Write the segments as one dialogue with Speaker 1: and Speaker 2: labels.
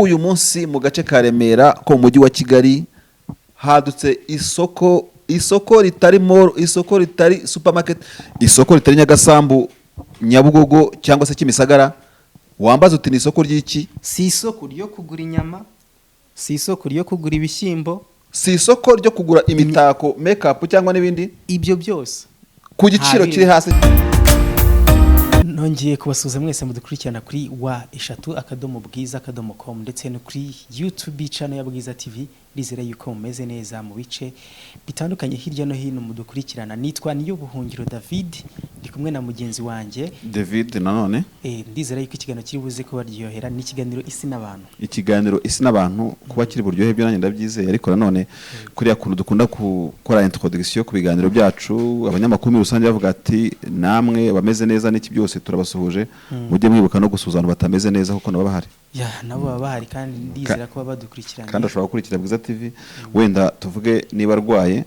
Speaker 1: uyu munsi mu gace ka Remera ko mu mujyi wa Kigali hadutse isoko ritari supermarket, isoko ritari Nyagasambu, Nyabugogo cyangwa se Kimisagara. Wambaza uti ni isoko ry'iki?
Speaker 2: Si isoko ryo kugura inyama, si isoko ryo kugura ibishyimbo,
Speaker 1: si isoko ryo kugura imitako, makeup cyangwa n'ibindi,
Speaker 2: ibyo byose
Speaker 1: ku giciro kiri hasi.
Speaker 2: Nongeye kubasuhuza mwese mudukurikirana kuri wa#bwiza.com ndetse no kuri YouTube channel ya Bwiza TV. Rizera yuko mumeze neza mu bice bitandukanye hirya no hino mudukurikirana. Nitwa Niyubuhungiro David, ndi kumwe na mugenzi wanjye
Speaker 1: David nanone.
Speaker 2: Ndizera yuko ikiganiro kiri buze kuba ryohera, ni ikiganiro isi n'abantu.
Speaker 1: Ikiganiro isi n'abantu kuba kiri buryohe byo nanjye ndabyizeye, ariko nanone kuri yakuntu dukunda gukora introduction ku biganiro byacu, abanyamakuru rusange bavuga ati namwe bameze neza n'iki byose turabasuhuje, mujye mwibuka no gusuzana batameze neza kuko nabo bahari.
Speaker 2: Ya nabo baba bahari kandi ndizera ko badukurikirana.
Speaker 1: Kandi ashobora gukurikira Bwiza TV, wenda tuvuge niba arwaye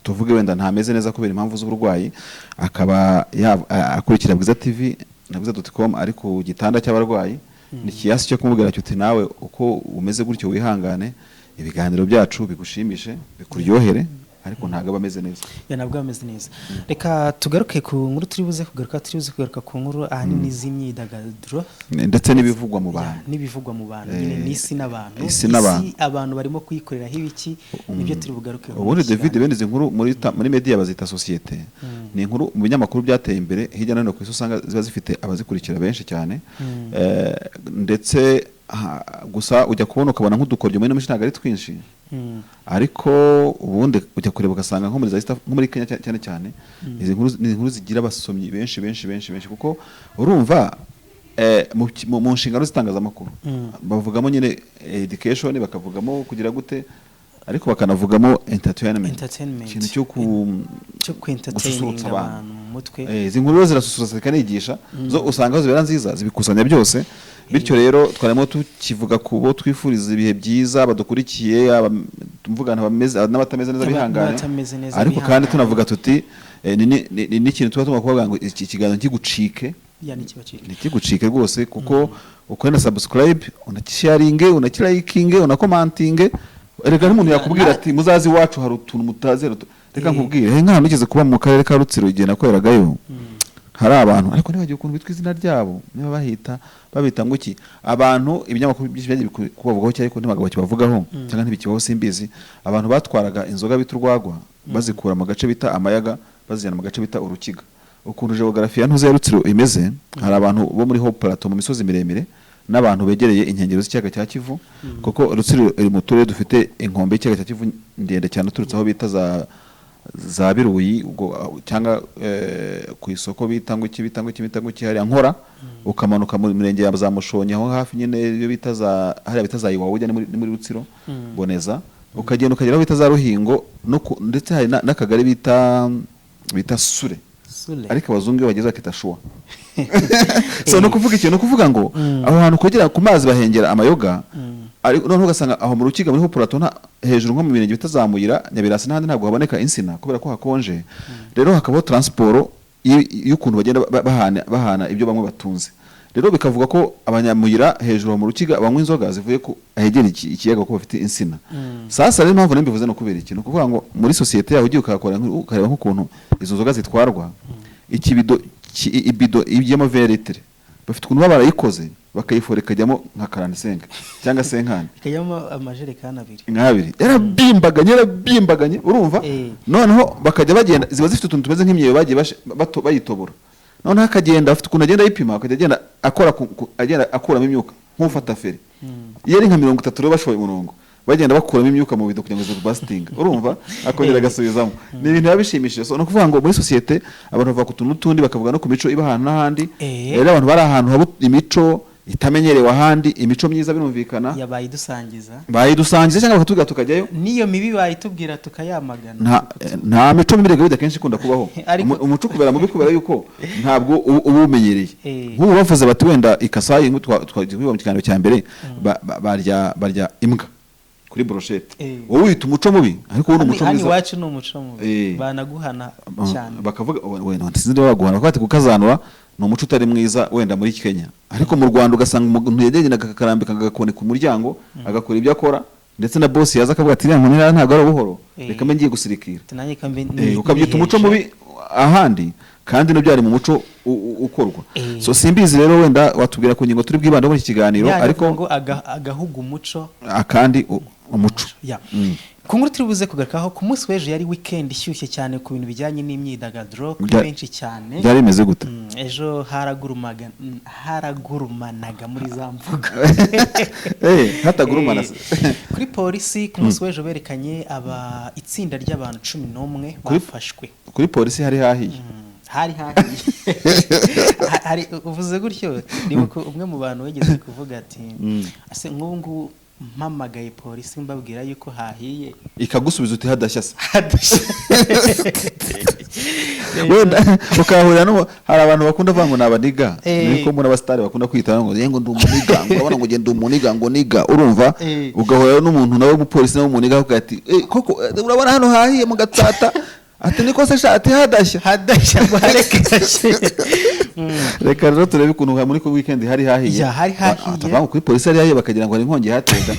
Speaker 1: tuvuge wenda ntameze neza kubera impamvu z'uburwayi, akaba akurikira Bwiza TV na bwiza.com, ariko gitanda cy'abarwayi ni kiyasi cyo kumubwira cyo uti nawe uko umeze gutyo wihangane, ibiganiro byacu bigushimishe bikuryohere, ariko ntago bameze neza.
Speaker 2: Ya nabwo bameze neza. Reka tugaruke ku nkuru turi buze kugaruka ku nkuru ahanini z'imyidagaduro
Speaker 1: ndetse n'ibivugwa mu bantu.
Speaker 2: N'ibivugwa mu bantu nyine n'isi n'abantu.
Speaker 1: Isi n'abantu
Speaker 2: abantu barimo kuyikorera ibiki nibyo turi bugaruke.
Speaker 1: Ubundi David bene inkuru muri media bazita societe. Ni inkuru mu binyamakuru byateye imbere hirya no hino ku isi, usanga ziba zifite abazikurikira benshi cyane. Ndetse gusa ujya kubona ukabona nk'udukoryo muri ntago ari twinshi, ariko ubundi ujya kureba ugasanga nko muri Kenya cyane cyane izi nkuru zigira abasomyi benshi kuko urumva mu nshingano z'itangazamakuru bavugamo nyine education, bakavugamo kugira gute, ariko bakanavugamo entertainment, ikintu cyo gususurutsa abantu mu mutwe. Izi nkuru zirasusurutsa zikanigisha, zo usanga zibera nziza, zibikusanya byose. Bityo rero twarimo tukivuga kubo twifuriza ibihe byiza badukurikiye, tumvugana bameze n'abatameze neza bihangane, ariko kandi tunavuga tuti ni ikintu tuba tumakuvuga ngo iki kiganiro kigucike, nikigucike rwose, kuko ukora subscribe, unakisharinge, unakilikinge, unakomantinge. Erega n'umuntu yakubwira ati muzazi wacu hari utuntu mutazi, reka nkubwire nk'ahantu nigeze kuba mu karere ka Rutsiro igihe nakoreragayo, hari abantu ariko nibagiye ukuntu bitwa izina ryabo, niba babita ngo iki, abantu ibinyamakuru byinshi kubavugaho cyane ko ntibagabo kibavugaho cyangwa ntibikibaho simbizi. Abantu batwaraga inzoga bita urwagwa bazikura mu gace bita amayaga bazijyana mu gace bita urukiga. Ukuntu geography ya ntuze ya Rutsiro imeze, hari abantu bo muri Hope Plateau mu misozi miremire n'abantu begereye inkengero z'ikiyaga cya Kivu, kuko Rutsiro iri mu turere dufite inkombe y'ikiyaga cya Kivu ndende cyane, turutse aho bita za Biruyi cyangwa ku isoko bita ngo hari Nkora, ukamanuka mu mirenge ya za Mushonyi aho hafi nyine iyo bita za Iwawa ujya muri Rutsiro Boneza, ukagenda ukagera bita za Ruhingo, ndetse hari n'akagari bita Sure, ariko abazungu iyo bageze bakita Shua. So no kuvuga ikintu, no kuvuga ngo aho hantu kugera ku mazi bahengera amayoga, ariko none ugasanga aho mu Rukiga muri Plateau hejuru nko mu mirenge bitazamuyira Nyabirasi n'ahandi ntabwo haboneka insina kubera ko hakonje. Rero hakabaho transport y'ukuntu bagenda bahana ibyo bamwe batunze. Rero bikavuga ko abanyamuyira hejuru mu Rukiga banywa inzoga zivuye ku ahegera ikiyaga ko bafite insina. Sasa rero mpamvu nimbivuze no kubera ikintu kuvuga ngo muri societe yaho ugiye ukakora ukareba nk'ukuntu izo nzoga zitwarwa, ibido y'amaverete bafite ukuntu barayikoze bakayiforeka jyamo nka 45 cyangwa 50
Speaker 2: ikajyamo amajerekana
Speaker 1: abiri yarabimbaganye urumva. Noneho bakajya bagenda, ziba zifite utuntu tumeze nk'imyeyo bagiye bayitobora, noneho akagenda afite ukuntu agenda yipima, akagenda akuramo imyuka nk'ufata feri. Iyo ari nka 30 rero bashoye umurongo bagenda bakuramo imyuka mu bido kugira ngo zibasting, urumva, akongera agasubizamo. Ni ibintu yabishimishije. So no kuvuga ngo muri societe abantu bava ku tuntu tundi bakavuga no ku mico iba ahantu n'ahandi. Rero abantu bari ahantu haba imico itamenyerewe ahandi, imico myiza birumvikana bayidusangiza cyangwa bakatubwira tukajyayo,
Speaker 2: niyo mibi bayitubwira tukayamagana.
Speaker 1: Nta mico mibi gahunda kenshi ikunda kubaho, umuco kubera mubi kubera yuko ntabwo uba umenyereye. Nk'ubu bavuze bati wenda ikasayi twagiye mu kiganiro cya mbere barya imbwa kuri brochette, wowe wita umuco mubi, ariko wowe umuco mwiza.
Speaker 2: Hani wacu ni umuco mubi, banaguhana cyane.
Speaker 1: Bakavuga wenda ntizinze baguhana, bakati kukazanura no muco utari mwiza wenda muri Kenya ariko mu Rwanda ugasanga umuntu yagenda akakarambika agakone ku muryango agakora ibyo akora ndetse na boss yaza akavuga ati nta ntago ari buhoro reka mbe ngiye gusirikira ukabyita umuco mubi ahandi kandi no byari mu muco ukorwa so simbizi rero wenda watubwira ku ngingo turi bwibanda muri iki kiganiro ariko
Speaker 2: ngo agahugu umuco
Speaker 1: akandi umuco
Speaker 2: ku nkuru turi buze kugarukaho ku munsi w'ejo yari weekend ishyushye cyane ku bintu bijyanye n'imyidagaduro kuri benshi cyane
Speaker 1: byari bimeze gute
Speaker 2: ejo haragurumanaga muri za mvuga
Speaker 1: hatagurumana
Speaker 2: kuri polisi ku munsi w'ejo berekanye itsinda ry'abantu 11 bafashwe
Speaker 1: kuri polisi hari hahiye
Speaker 2: hari uvuze gutyo nibuko umwe mu bantu wegeze kuvuga ati ase nk'ubu mpamagaye polisi mbabwira yuko hahiye
Speaker 1: ikagusubiza uti hadashya wenda ukahurira no hari abantu bakunda vango nabaniga niko muri abastari bakunda kwita ngo yengo ndumuniga ngo urabona ngo genda umuniga ngo niga urumva ugahurira n'umuntu nawe umupolisi nawe umuniga avuga ati koko urabona hano hahiye mu gatsata ati niko se shati hadashya reka rero turebe ukuntu muri ku weekend hari hahiye atavanga kuri polisi hari hahiye bakagira ngo ari inkongi hatega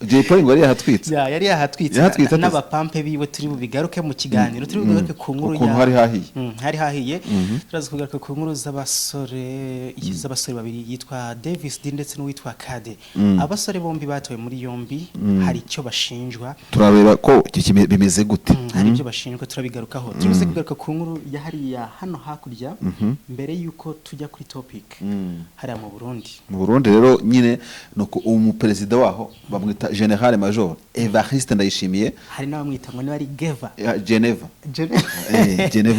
Speaker 1: Jay Polly ngo yari yahatwitse
Speaker 2: yari yahatwitse n'abapampe biwe turi bubigaruke mu kiganiro turi bugaruke ku nkuru
Speaker 1: ya
Speaker 2: hari hahiye turaza kugaruka ku nkuru z'abasore babiri yitwa Davis D ndetse n'uwitwa Kade abasore bombi batowe muri yombi hari icyo bashinjwa
Speaker 1: turabera ko bimeze gute
Speaker 2: hari ibyo bashinjwa turabigarukaho turuze kugaruka ku nkuru ya hariya hano hakurya mbere yuko tujya kuri topic hariya mu Burundi
Speaker 1: rero nyine nuko umuperezida waho bamwita General Major Evariste Ndayishimiye
Speaker 2: hari n'abamwita ngo ni ari Geva
Speaker 1: Geneva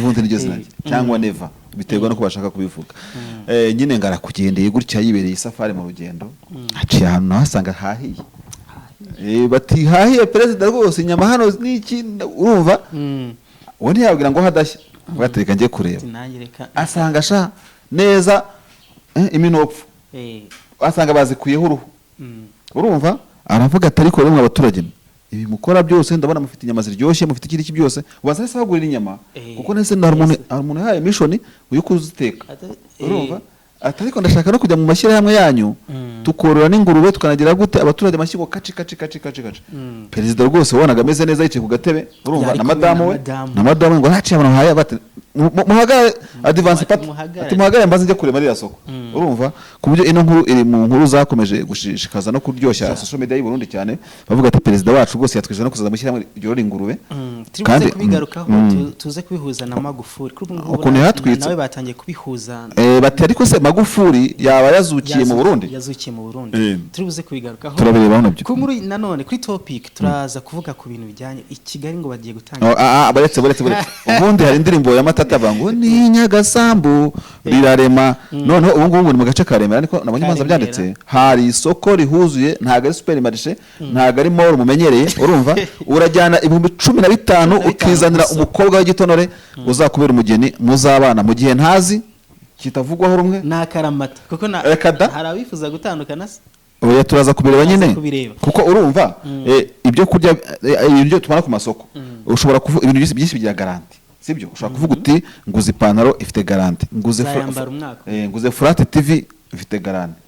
Speaker 1: undi niryo zina cyangwa Neva biterwa no kubashaka kubivuga nyine ngara kugendeye gutya yibereye isafari mu rugendo aciye ahantu hasanga hahiye bati hahiye perezida rwose inyama hano n'iki urumva uwo ntiyabwira ngo hadashya batereka ngiye kureba asanga sha neza iminopfu asanga bazikuyeho uruhu urumva aravuga ati ariko rimwe abaturage ibi mukora byose ndabona mufite inyama ziryoshye mufite ikiriki byose ubaza se bagurira inyama kuko nese hari umuntu yahaye mission uyo kuziteka urumva atariko ndashaka no kujya mu mashyira hamwe yanyu tukorora n'ingurube tukanagira gute abaturage mashyigo kaci perezida rwose wonaga ameze neza yicaye ku gatebe urumva na madamu ngo haciye abantu haye bate muhagare advance pat ati muhagare mbaze njye kurema rya soko urumva kubyo ino nkuru iri mu nkuru zakomeje gushishikaza no kuryoshya social media y'u Burundi cyane bavuga ati perezida wacu rwose yatwije no kuzaza mushyira hamwe yorora ingurube
Speaker 2: kandi kubigarukaho tuze kubihuza na Magufuri
Speaker 1: ukuntu yatwitse
Speaker 2: nawe batangiye kubihuza
Speaker 1: bati ariko se Magufuri yaba yazukiye mu Burundi
Speaker 2: turibuze kubigarukaho
Speaker 1: turabireba nabyo
Speaker 2: ku nkuru nanone kuri topic turaza kuvuga ku bintu bijyanye ikigali ngo bagiye gutanga
Speaker 1: baretse ubundi hari indirimbo ya Matata bango ni Nyagasambu birarema none ubu ngubu muri mu gace karemera niko nabonye manza byanditse hari isoko rihuzuye ntago ari supermarché ntago ari mall mumenyereye urumva urajyana 15,000 ukizanira umukobwa w'igitonore uzakubera umugeni muzabana mu gihe ntazi kitavugwaho rumwe
Speaker 2: nakaramata kuko harabifuza gutandukana se
Speaker 1: oya turaza kubireba nyine kuko urumva ibyo kurya ibyo tubana ku masoko ushobora kuvuga ibintu byinshi bigira garanti sibyo ushobora kuvuga uti nguze ipantaro ifite garanti nguze flat TV ifite garanti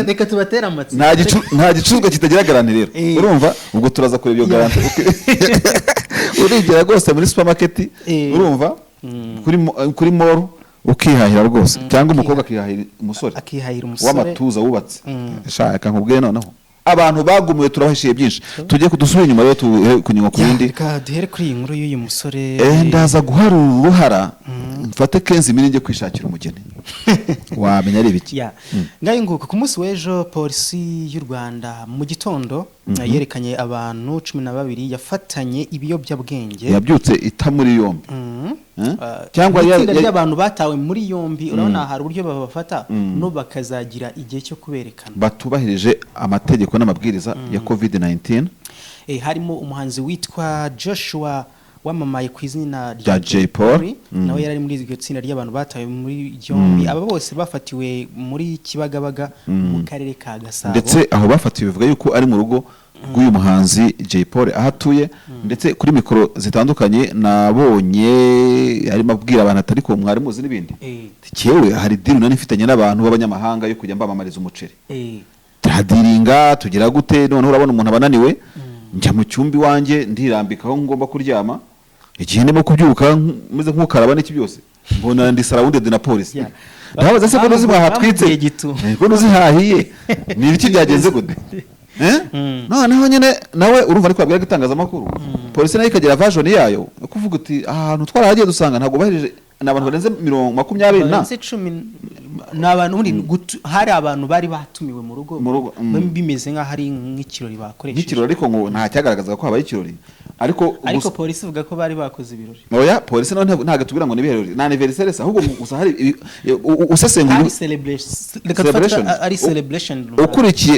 Speaker 2: reka tubatera amatsi
Speaker 1: nta gicuruzwa kitagira garanti rero urumva ubwo turaza kureba iyo garanti urigera rwose muri supermarket urumva kuri mall ukihahira rwose cyangwa umukobwa akihahira umusore w'amatuza wubatse shaka nkubwiye noneho abantu bagumuye turabahishiye byinshi tujye kudusubira inyuma rero kunyuma ku yindi
Speaker 2: duhere kuri iyi nkuru y'uyu musore
Speaker 1: ndaza guharura uruhara mfate kenzi miringe kwishakira umugeni wamenya ari biki
Speaker 2: ngayo nguko ku munsi w'ejo polisi y'u Rwanda mu gitondo yerekanye abantu 12 yafatanye ibiyobyabwenge
Speaker 1: yabyutse ita muri yombi
Speaker 2: cyangwa y'abantu batawe muri yombi urabona hari uburyo babafata no bakazagira igihe cyo kuberekana
Speaker 1: batubahirije amategeko n'amabwiriza ya COVID-19
Speaker 2: harimo umuhanzi witwa Joshua wamamaye ku izina
Speaker 1: rya Jay Polly
Speaker 2: nawe yari muri iryo tsinda ry'abantu batawe muri Jombi aba bose bafatiwe muri Kibagabaga mu karere ka Gasabo
Speaker 1: ndetse aho bafatiwe bivuga yuko ari mu rugo rw'uyu muhanzi Jay Polly ahatuye ndetse kuri mikoro zitandukanye nabonye arimo abwira abantu atari ko mwari muzi n'ibindi cyewe hari deal nani ifitanye n'abantu b'abanyamahanga yo kujya mbamamariza umuceri turadiringa tugira gute none urabona umuntu abananiwe njya mu cyumbi wanje ndirambikaho ngomba kuryama igihe ndimo kubyuka meze nk'ukaraba n'iki byose mbona ndi sarawunded na polisi ndabaza se ko nuzimwa hatwitse ko nuzihahiye ni ibiki byagenze gute noneho nyine nawe urumva ariko abwira itangazamakuru polisi nayo ikagira version yayo kuvuga uti ahantu twarahagiye dusanga ntabwo bahirije n'abantu barenze 20
Speaker 2: n'abantu hari abantu bari batumiwe mu rugo bimeze nka hari nk'ikirori bakoresheje
Speaker 1: nk'ikirori ariko ngo nta cyagaragaza ko habaye ikirori
Speaker 2: ariko polisi ivuga ko bari bakoze ibirori
Speaker 1: oya polisi nayo ntago tubwira ngo ni ibirori na anniversaire ahubwo gusa hari usesenguye
Speaker 2: ari celebration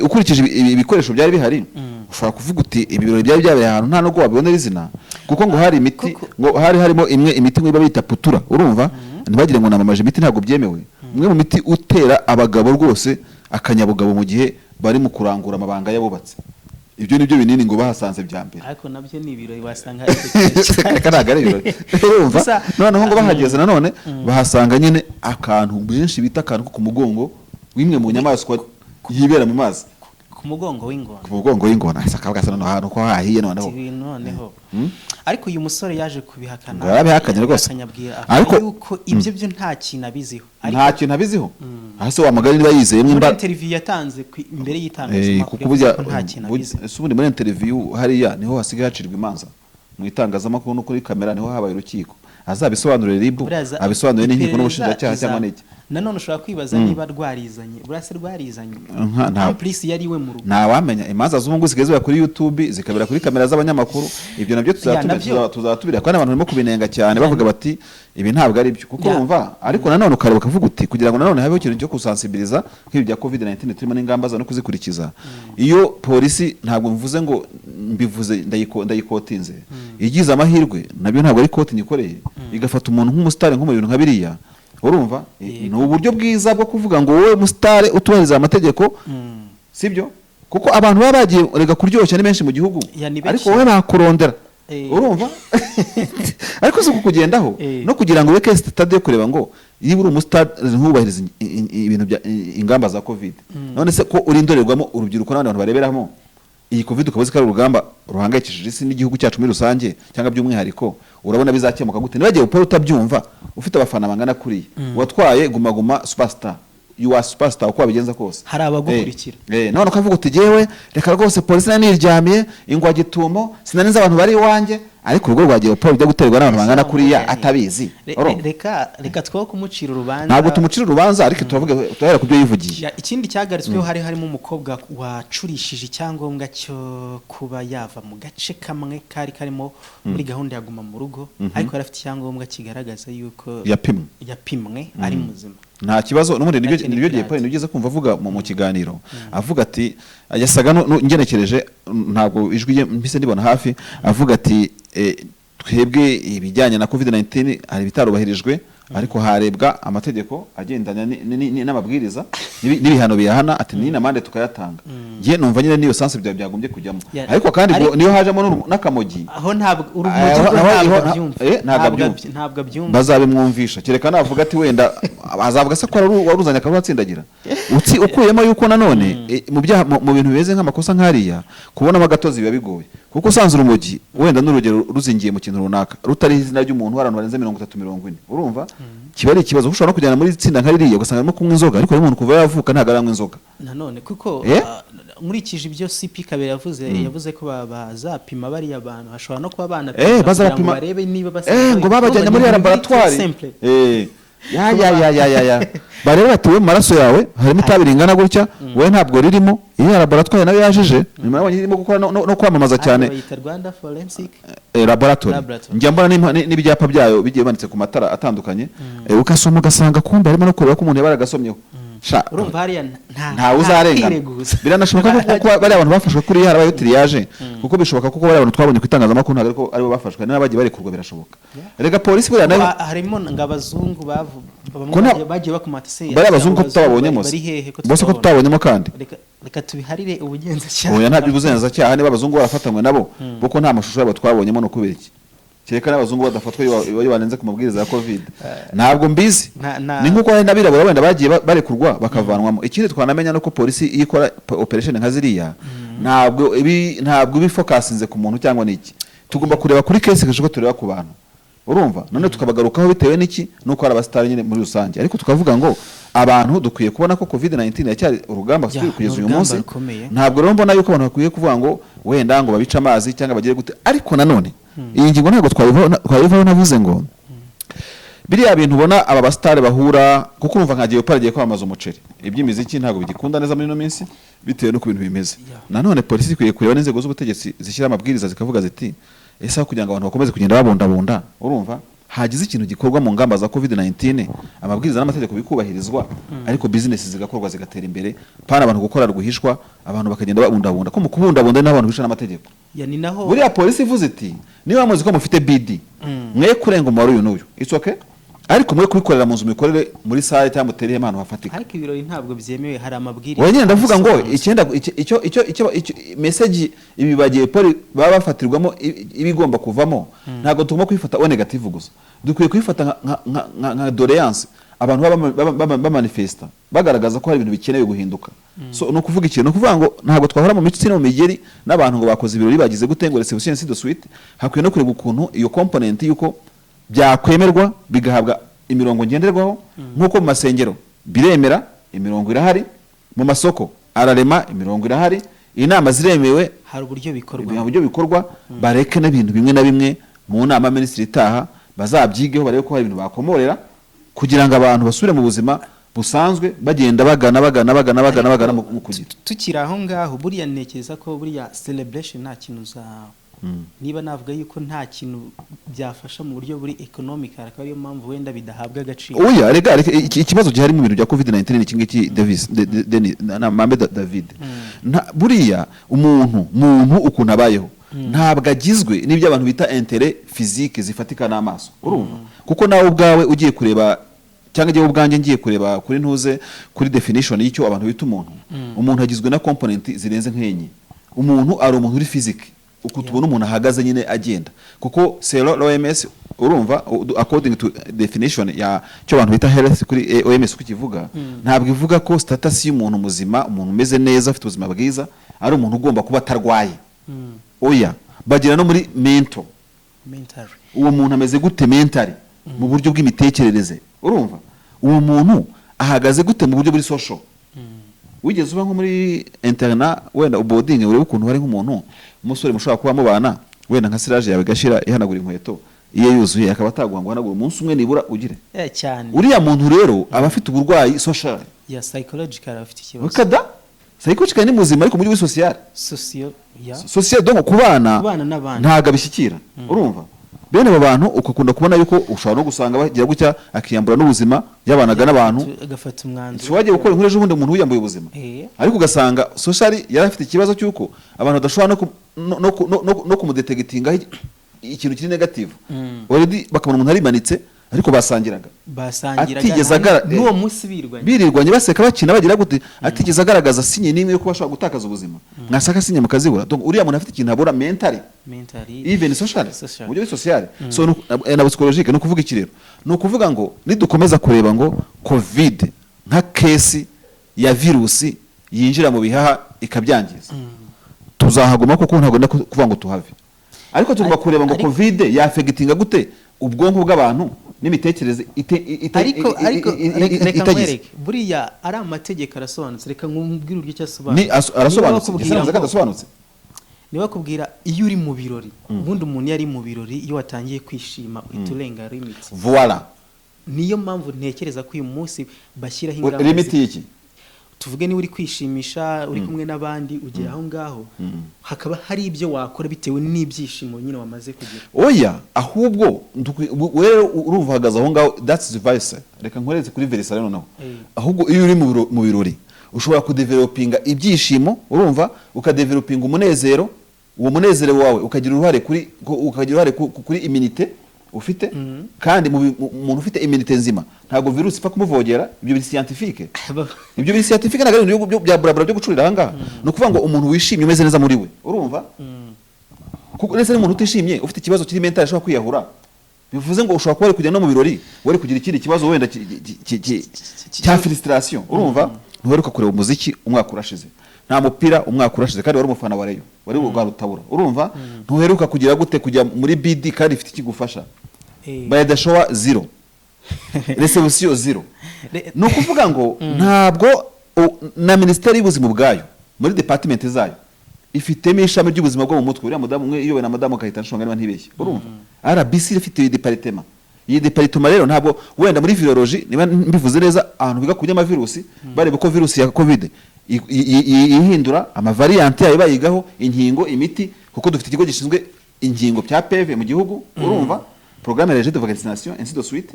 Speaker 1: ukurikije ibikoresho byari bihari ushobora kuvuga uti ibirori byari byabaye ahantu nta no go wabibonera izina kuko ngo hari imiti ngo hari harimo imiti ngo bita putura urumva ntibagire ngo namamaje imiti ntabwo byemewe umwe mu miti utera abagabo rwose akanyabugabo mu gihe bari mu kurangura amabanga yabubatse ibyo nibyo binini ngo bahasanze bya mbere
Speaker 2: ariko nabyo ni ibirori wasanga
Speaker 1: ari ibirori urumva noneho ngo bahageze nanone bahasanga nyine akantu benshi bita akantu ko ku mugongo w'imwe mu nyamaswa yibera mu mazi
Speaker 2: ku mugongo w'ingona
Speaker 1: akabwa sana ahantu ko hahiye
Speaker 2: noneho ariko uyu musore yaje kubihakana
Speaker 1: yarabihakanye rwose
Speaker 2: ariko yuko ibyo byo nta kintu abiziho
Speaker 1: nta kintu abiziho ahase wamagara niba yizeye
Speaker 2: muri interview yatanze imbere y'itangazamakuru nta kintu abiziho
Speaker 1: ubundi muri interview hariya niho hasigaye hacirwa imanza mu itangazamakuru no kuri kamera niho habaye urukiko azabisobanurira ribu abisobanurire n'inkiko n'ubushinjacyaha cyangwa n'iki
Speaker 2: nanone ushobora kwibaza niba rwarizanye burase rwarizanye nta police yari we mu rugo
Speaker 1: nta wamenya imanza z'ubungu zigeze kuri YouTube zikabera kuri kamera z'abanyamakuru ibyo nabyo tuzatubira kandi abantu barimo kubinenga cyane bavuga bati ibi ntabwo ari byo kuko umva ariko nanone ukareba ukavuga uti kugira ngo nanone habeho ikintu cyo kusensibiliza nk'ibi bya COVID-19 turimo n'ingamba zo no kuzikurikiza iyo polisi ntabwo mvuze ngo mbivuze ndayikotinze igize amahirwe nabyo ntabwo ari koti nikoreye igafata umuntu nk'umusitari nko mu bintu nka biriya urumva ni uburyo bwiza bwo kuvuga ngo wowe musitare utubahiriza amategeko sibyo kuko abantu baba bagiye rega kuryoshya ni benshi mu gihugu ariko wowe bakurondera urumva ariko si kukugendaho no kugira ngo weke stade yo kureba ngo niba uri umusitari ntubahiriza ibintu bya ingamba za covid none se ko uri indorerwamo urubyiruko n'abantu bareberamo iyi covid ukabuze ko ari urugamba ruhangayikishije isi n'igihugu cyacu muri rusange cyangwa by'umwihariko urabona bizakemuka gute nibagiye upora utabyumva ufite abafana bangana kuriya watwaye guma superstar you are superstar uko wabigenza kose
Speaker 2: hari abagukurikira
Speaker 1: none ukavuga uti jewe reka rwose polisi naniryamiye ingwa gitumo sinaniza abantu bari iwanjye ariko urugo rwagiye upora bijya guterwa n'abantu bangana kuriya atabizi
Speaker 2: reka two kumucira urubanza
Speaker 1: ntabwo tumucira urubanza ariko turavuga tuhera ku byo yivugiye
Speaker 2: ikindi cyagaritsweho harimo umukobwa wacurishije icyangombwa cyo kuba yava mu gace kamwe kari karimo muri gahunda ya guma mu rugo ariko yari afite icyangombwa kigaragaza yuko yapimwe ari muzima
Speaker 1: nta kibazo n'ubundi nibyo gihe Paul nigeze kumva avuga mu kiganiro avuga ati yasaga ngenekereje ntabwo ijwi ye mbise ndibona hafi avuga ati twebwe ibijyanye na COVID-19 hari bitarubahirijwe ariko harebwa amategeko agendanya n'amabwiriza n'ibihano biyahana ati ni namande tukayatanga ngiye numva nyine niyo sanse byagombye kujyamo ariko kandi niyo hajemo n'akamogi
Speaker 2: aho ntabwo ntabwo byumva
Speaker 1: bazabimwumvisha kereka navuga ati wenda azavuga se ko waruzanya akaruhatsindagira ukuyemo yuko nanone mu bintu bimeze nk'amakosa nk'ariya kubonamo agatozi biba bigoye kuko usanze urumogi wenda n'urugero ruzingiye mu kintu runaka rutari izina ry'umuntu abantu barenze 30-40 urumva kiba ari ikibazo ushobora no kujyana muri itsinda nk'aririya ugasanga arimo kunywa inzoga ariko umuntu kuva yavuka ntabwo aranywa inzoga
Speaker 2: nanone kuko nkurikije ibyo CP Kabera yavuze ko bazapima bari abantu hashobora no kuba banapima
Speaker 1: bazapima
Speaker 2: barebe niba
Speaker 1: ngo babajyanye muri laboratoire ya barebe batuwe mu maraso yawe harimo itabi ringana gutya wowe ntabwo ririmo iyo laboratoire nayo yajije nyuma y'aho irimo gukora no kwamamaza cyane
Speaker 2: Rwanda Forensic
Speaker 1: laboratoire njya mbona n'ibyapa byayo bigiye banditse ku matara atandukanye ukasoma ugasanga kumbe harimo no kureba ko umuntu yabara gasomyeho
Speaker 2: urumva hariya
Speaker 1: nta uzarengana biranashoboka ko bari abantu bafashwe kuri harabaye triage kuko bishoboka ko bari abantu twabonye kwitangazamakuru ntabwo ari bo bafashwe n'abagiye barekurwa birashoboka rega polisi buriya nayo
Speaker 2: harimo ngabazungu bagiye bakumata se
Speaker 1: bari abazungu tutababonyemo bose ko tutabonyemo kandi
Speaker 2: reka tubiharire ubugenzacyaha
Speaker 1: oya ntabyo ubugenzacyaha niba abazungu barafatanywe nabo kuko nta mashusho yabo twabonyemo no kubera iki kereka n'abazungu badafatwa iyo banenze ku mabwiriza ya covid ntabwo mbizi ni nkuko hari n'abirabura wenda bagiye barekurwa bakavanwamo ikindi twanamenya nuko polisi ikora operation nka ziriya ntabwo ibi focusinze ku muntu cyangwa niki tugomba kureba kuri case gashoka tureba ku bantu urumva none tukabagarukaho bitewe n'iki nuko ari abastari nyine muri rusange ariko tukavuga ngo abantu dukwiye kubona ko covid-19 yacyari urugamba kugeza uyu munsi ntabwo rero mbona yuko abantu bakwiye kuvuga ngo wenda ngo babice amazi cyangwa bagire gute ariko nanone iyi ngingo ntabwo twayivaho navuze ngo biriya bintu ubona aba bastari bahura kuko urumva nka Geopard agiye kwamaza umuceri iby'imiziki ntabwo bigikunda neza muri no minsi bitewe n'uko ibintu bimeze nanone polisi ikwiye kureba n'inzego z'ubutegetsi zishyira amabwiriza zikavuga ziti ese aho kugira ngo abantu bakomeze kugenda babundabunda urumva hagize ikintu gikorwa mu ngamba za covid-19 amabwiriza n'amategeko bikubahirizwa ariko business zigakorwa zigatera imbere pana abantu gukora rwihishwa abantu bakagenda babundabunda ko mu kubundabunda n'abantu bisha n'amategeko
Speaker 2: yani naho
Speaker 1: buriya polisi ivuze iti niba muzi ko mufite BD mwe kurenga umubare uyu n'uyu it's okay ariko mwe kubikorera mu nzu mikorere muri sale cyangwa muteriye impano hafatika
Speaker 2: ariko ibirori ntabwo byemewe hari amabwiriza
Speaker 1: wenyine ndavuga ngo icyo message ibi bagiye poli baba bafatirwamo ibigomba kuvamo ntabwo tugomba kwifata o negative gusa dukwiye kwifata nka doléance abantu baba manifesta bagaragaza ko hari ibintu bikenewe guhinduka so no kuvuga ikintu no kuvuga ngo ntabwo twahora mu mitsi no mu migeri n'abantu ngo bakoze ibirori bagize gutengura reception de suite hakwiye no kureba ukuntu iyo component yuko byakwemerwa bigahabwa imirongo ngenderwaho nkuko mu masengero biremera imirongo irahari mu masoko ararema imirongo irahari inama ziremewe
Speaker 2: hari uburyo
Speaker 1: bikorwa bareke n'ibintu bimwe na bimwe mu nama ministry itaha bazabyigeho barebe ko hari ibintu bakomorera kugira ngo abantu basubire mu buzima busanzwe bagenda bagana mu kugira
Speaker 2: tukira aho ngaho buriya ntekereza ko buriya celebration nta kintu za niba navuga yuko nta kintu byafasha mu buryo buri economic ariko ariyo mpamvu wenda bidahabwa agaciro
Speaker 1: oya rega ikibazo gihari mu bintu bya covid-19 ni kingiki David buriya umuntu ukuntu abayeho ntabwo agizwe n'ibyo abantu bita intérêt physique zifatika n'amaso urumva kuko nawe ubwawe ugiye kureba cyangwa igihe ubwanjye ngiye kureba kuri ntuze kuri definition y'icyo abantu bita umuntu agizwe na component zirenze nk'enye umuntu ari umuntu uri physique uko tubona umuntu ahagaze nyine agenda kuko OMS urumva according to definition ya cyo abantu bita health kuri OMS kukivuga ntabwo ivuga ko status y'umuntu muzima umuntu umeze neza afite ubuzima bwiza ari umuntu ugomba kuba atarwaye oya bagira no muri mental uwo muntu ameze gute mentally mu buryo bw'imitekerereze urumva uwo muntu ahagaze gute mu buryo buri social wigeze uba nko muri interna wenda uboding urebe ukuntu bari nk'umuntu umusore mushobora kuba mubana wenda nka sirage yawe gashira ihanagura inkweto iyo yuzuye akaba atagwa ngo hanagura umunsi umwe nibura ugire
Speaker 2: cyane
Speaker 1: uriya muntu rero aba afite uburwayi social
Speaker 2: ya psychological afite ikibazo
Speaker 1: kada psychological ni muzima ariko muri wi social donc kubana ntaga bishyikira urumva bene abo bantu ukakunda kubona yuko ushobora no gusanga bagira gutya akiyambura n'ubuzima yabanaga n'abantu
Speaker 2: agafata umwanzuro
Speaker 1: si wagiye gukora nk'ejo bundi umuntu wiyambuye ubuzima ariko ugasanga socially yari afite ikibazo cy'uko abantu badashobora no kumudetegitinga ikintu kiri negative already bakabona umuntu arimanitse ariko basangiraga atigeze
Speaker 2: n'uwo munsi
Speaker 1: birirwanye baseka bakina bagira gute atigeze agaragaza sinye n'imwe yo kuba ashobora gutakaza ubuzima mwasaka sinye mukazibura donc uriya muntu afite ikintu abura mentally even social buryo social so na psychologique no kuvuga iki rero no kuvuga ngo nidukomeza kureba ngo covid nka case ya virusi yinjira mu bihaha ikabyangiza tuzahaguma kuko ntagomba kuvuga ngo tuhave ariko tugomba kureba ngo covid ya affectinga gute ubwonko bw'abantu n'imitekerereze
Speaker 2: ariko reka mwereke buriya ari amategeko arasobanutse reka nkubwire uburyo
Speaker 1: arasobanutse
Speaker 2: niba kubwira iyo uri mu birori ubundi umuntu yari mu birori iyo watangiye kwishima uturenga limit
Speaker 1: voilà
Speaker 2: niyo mpamvu ntekereza ko uyu munsi bashyiraho ingamba
Speaker 1: limit y'iki
Speaker 2: tuvuge ni uri kwishimisha uri kumwe n'abandi ugera aho ngaho hakaba hari ibyo wakora bitewe n'ibyishimo nyine wamaze kugira.
Speaker 1: Oya ahubwo wewe urumva hagaze aho ngaho, that's the vice. Reka nkoreze kuri verisa rero naho. Ahubwo iyo uri mu birori ushobora kudevelopinga ibyishimo, urumva ukadevelopinga umunezero, uwo munezero wawe ukagira uruhare kuri immunite ufite, kandi umuntu ufite immunite nzima ntago virusi ipfa kumuvogera. Ibyo biri scientifique, ibyo biri scientifique nagari ibintu bya burabura byo gucurira hanga. No kuvuga ngo umuntu wishimye umeze neza muri we, urumva kuko nese umuntu utishimye ufite ikibazo kiri mental ashobora kwiyahura. Bivuze ngo ushobora kuba ari kujya no mu birori wari kugira ikindi kibazo wenda cya frustration, urumva ntuheruka kureba umuziki umwaka urashize, nta mupira umwaka urashize kandi wari umufana wa Rayon, wari urwa rutabura, urumva ntuheruka kugira gute kujya muri BD kandi ifite ikigufasha. By the show zero, reception zero. No kuvuga ngo ntabwo na Minisiteri y'Ubuzima bwayo muri department zayo ifitemo ishami ry'ubuzima bwo mu mutwe. Uriya mudamu umwe iyo we na madamu kahita nshonga niba ntibeshye, urumva RBC ifite departement. Iyi departement rero ntabwo wenda muri virology niba mbivuze neza ahantu biga ku by'amavirusi bareba ko virusi ya covid ihindura amavariant yayo bayigaho inkingo imiti, kuko dufite ikigo gishinzwe inkingo bya PV mu gihugu, urumva programme régionale de vaccination ainsi de suite.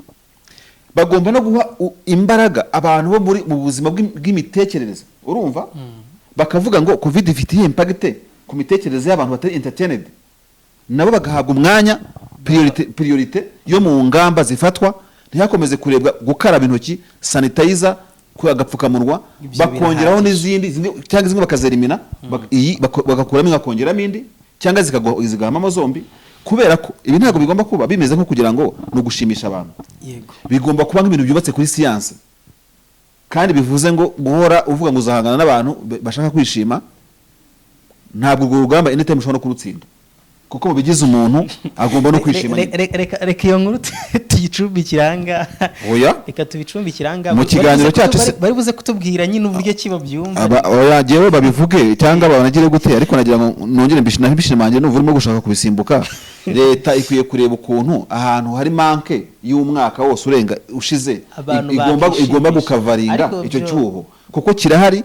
Speaker 1: Bagomba no guha imbaraga abantu bo muri mu buzima bw'imitekerereze, urumva bakavuga ngo covid ifite impact ku mitekerereze y'abantu batari entertained, nabo bagahabwa umwanya priorite yo mu ngamba zifatwa. Ntiyakomeze kurebwa gukaraba intoki, sanitizer, agapfukamunwa, bakongeraho n'izindi cyangwa zimwe bakazerimina, bagakuramo ingakongeramo indi cyangwa zigahama zombi, kubera ko ibi ntabwo bigomba kuba bimeze nko kugira ngo no gushimisha abantu.
Speaker 2: Yego,
Speaker 1: bigomba kuba nk'ibintu byubatse kuri science, kandi bivuze ngo guhora uvuga ngo uzahangana n'abantu bashaka kwishima, ntabwo urwo rugamba anytime ushobora kurutsinda, kuko mubigize umuntu agomba no kwishima.
Speaker 2: Reka iyo nkuru tuyicumbikiranga.
Speaker 1: Oya,
Speaker 2: reka tubicumbikiranga
Speaker 1: mu kiganiro cyacu
Speaker 2: bari buze kutubwira nyine uburyo kiba byumva.
Speaker 1: Oya, jewe babivuge cyangwa banagire gute, ariko nagira ngo nongere mbishimangira n'ubu urimo gushaka kubisimbuka. Leta ikwiye kureba ukuntu ahantu hari manke y'umwaka wose urenga ushize igomba gukavaringa icyo cyuho, kuko kirahari.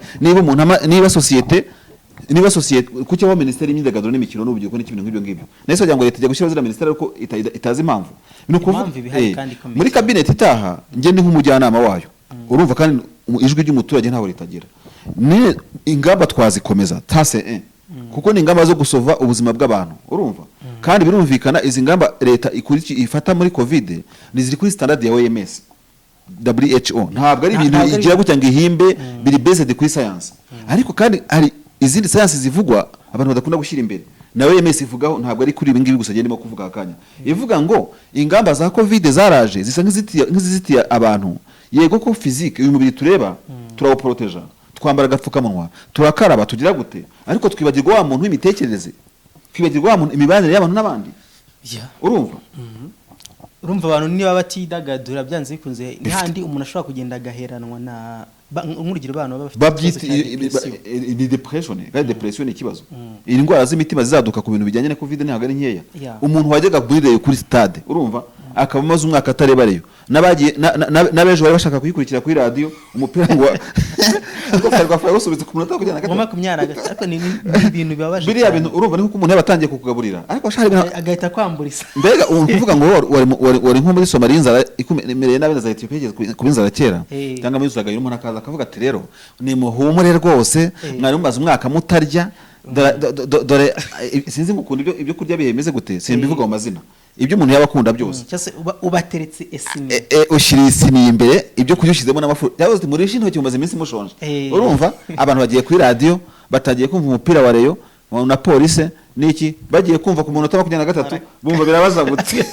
Speaker 1: Niba societe kuki aho Minisiteri y'Imyidagaduro n'Imikino n'Urubyiruko n'ibintu nk'ibyo ngibyo, nese wagira ngo leta ijya gushyiraho zira minisiteri ariko itazi impamvu. Muri cabinet itaha nge ndi nk'umujyanama wayo, urumva, kandi ijwi ry'umuturage ntaho ritagira. Ni ingamba twazikomeza tase kuko ni ingamba zo gusova ubuzima bw'abantu, urumva, kandi birumvikana izi ngamba leta ifata muri covid ni ziri kuri standard ya OMS WHO, ntabwo ari ibintu igira gutya ngo ihimbe, biri based kuri science. Ariko kandi hari izindi science zivugwa abantu badakunda gushyira imbere, nawe OMS ivugaho, ntabwo ari kuri ibi ngibi gusa ndimo kuvuga akanya. Ivuga ngo ingamba za covid zaraje zisa nk'izitiye abantu. Yego ko physique uyu mubiri tureba turawuproteja, twambara agapfukamunwa, turakaraba, tugira gute, ariko twibagirwa wa muntu w'imitekerereze, twibagirwa wa muntu imibanire y'abantu n'abandi. Urumva
Speaker 2: urumva abantu niba batidagadura byanze bikunze n'ahandi umuntu ashobora kugenda agaheranwa na nk'urugero abantu
Speaker 1: babyita depression. Kandi depression ni ikibazo. Iyi ndwara z'imitima zizaduka ku bintu bijyanye na covid ntabwo ari nkeya. Umuntu wajyaga kuri stade, urumva, akaba amaze umwaka atareba Rayon, n'abejo bari bashaka kuyikurikira kuri radio, umupira ngo rwafaya gusubitse ku munota kujyana
Speaker 2: mu 20, ariko ni ibintu bibabaje.
Speaker 1: Biriya bintu urumva ni nko umuntu yabatangiye kukugaburira, ariko ashari
Speaker 2: agahita kwamburisa.
Speaker 1: Mbega uvuga ngo wari nko muri Somalia inzara ikumereye nabe za Ethiopia ku binzara kera, cyangwa muri Ushaka y'umuntu akaza akavuga ati rero ni muhumure rwose, mwari mumaze umwaka mutarya, dore sinzi ngukunda ibyo kurya bihemeze gute, simbivuga mu mazina, ibyo umuntu yabakunda byose
Speaker 2: cyase ubateretse esini,
Speaker 1: ushira isini imbere, ibyo kurya ushizemo n'amafu yavuze muri shinto kimaze iminsi mushonje. Urumva abantu bagiye kuri radio, batagiye kumva umupira wa Rayon na police niki, bagiye kumva ku munota 23 bumva birabaza gute.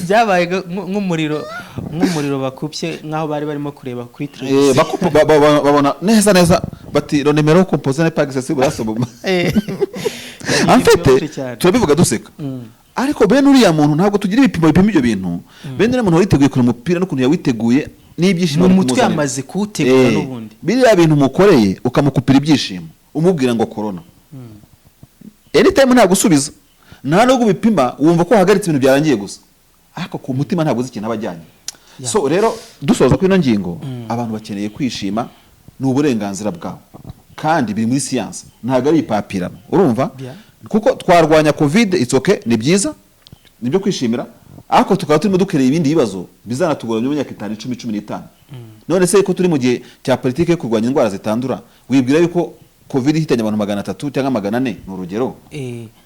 Speaker 2: Byabaye nk'umuriro bakupye nkaho bari barimo kureba kuri televiziyo.
Speaker 1: Babona neza bati le numéro composé n'est pas accessible à ce moment. En fait turabivuga duseka, ariko bene uriya muntu ntabwo tugira ibipimo bipima ibyo bintu. Bene uriya muntu witeguye kuri umupira no kuntu yawiteguye n'ibyishimo
Speaker 2: mu mutwe yamaze kuwutegura n'ubundi.
Speaker 1: Biriya bintu mukoreye ukamukupira ibyishimo, umubwira ngo corona, anytime ntabwo usubiza, nta no gubipima, wumva ko hagaritse ibintu byarangiye gusa, ariko ku mutima ntabwo uzi ikintu abajyanye. So rero dusoza kuri ino ngingo, abantu bakeneye kwishima ni uburenganzira bwabo kandi biri muri siyansi ntabwo ari ipapirano urumva kuko twarwanya covid it's okay ni byiza nibyo kwishimira ariko tukaba turimo dukereye ibindi bibazo bizanatugora mu myaka 5 10 15 none se ko turi mu gihe cya politike yo kurwanya indwara zitandura wibwira yuko covid ihitanye abantu 300 cyangwa 400 ni urugero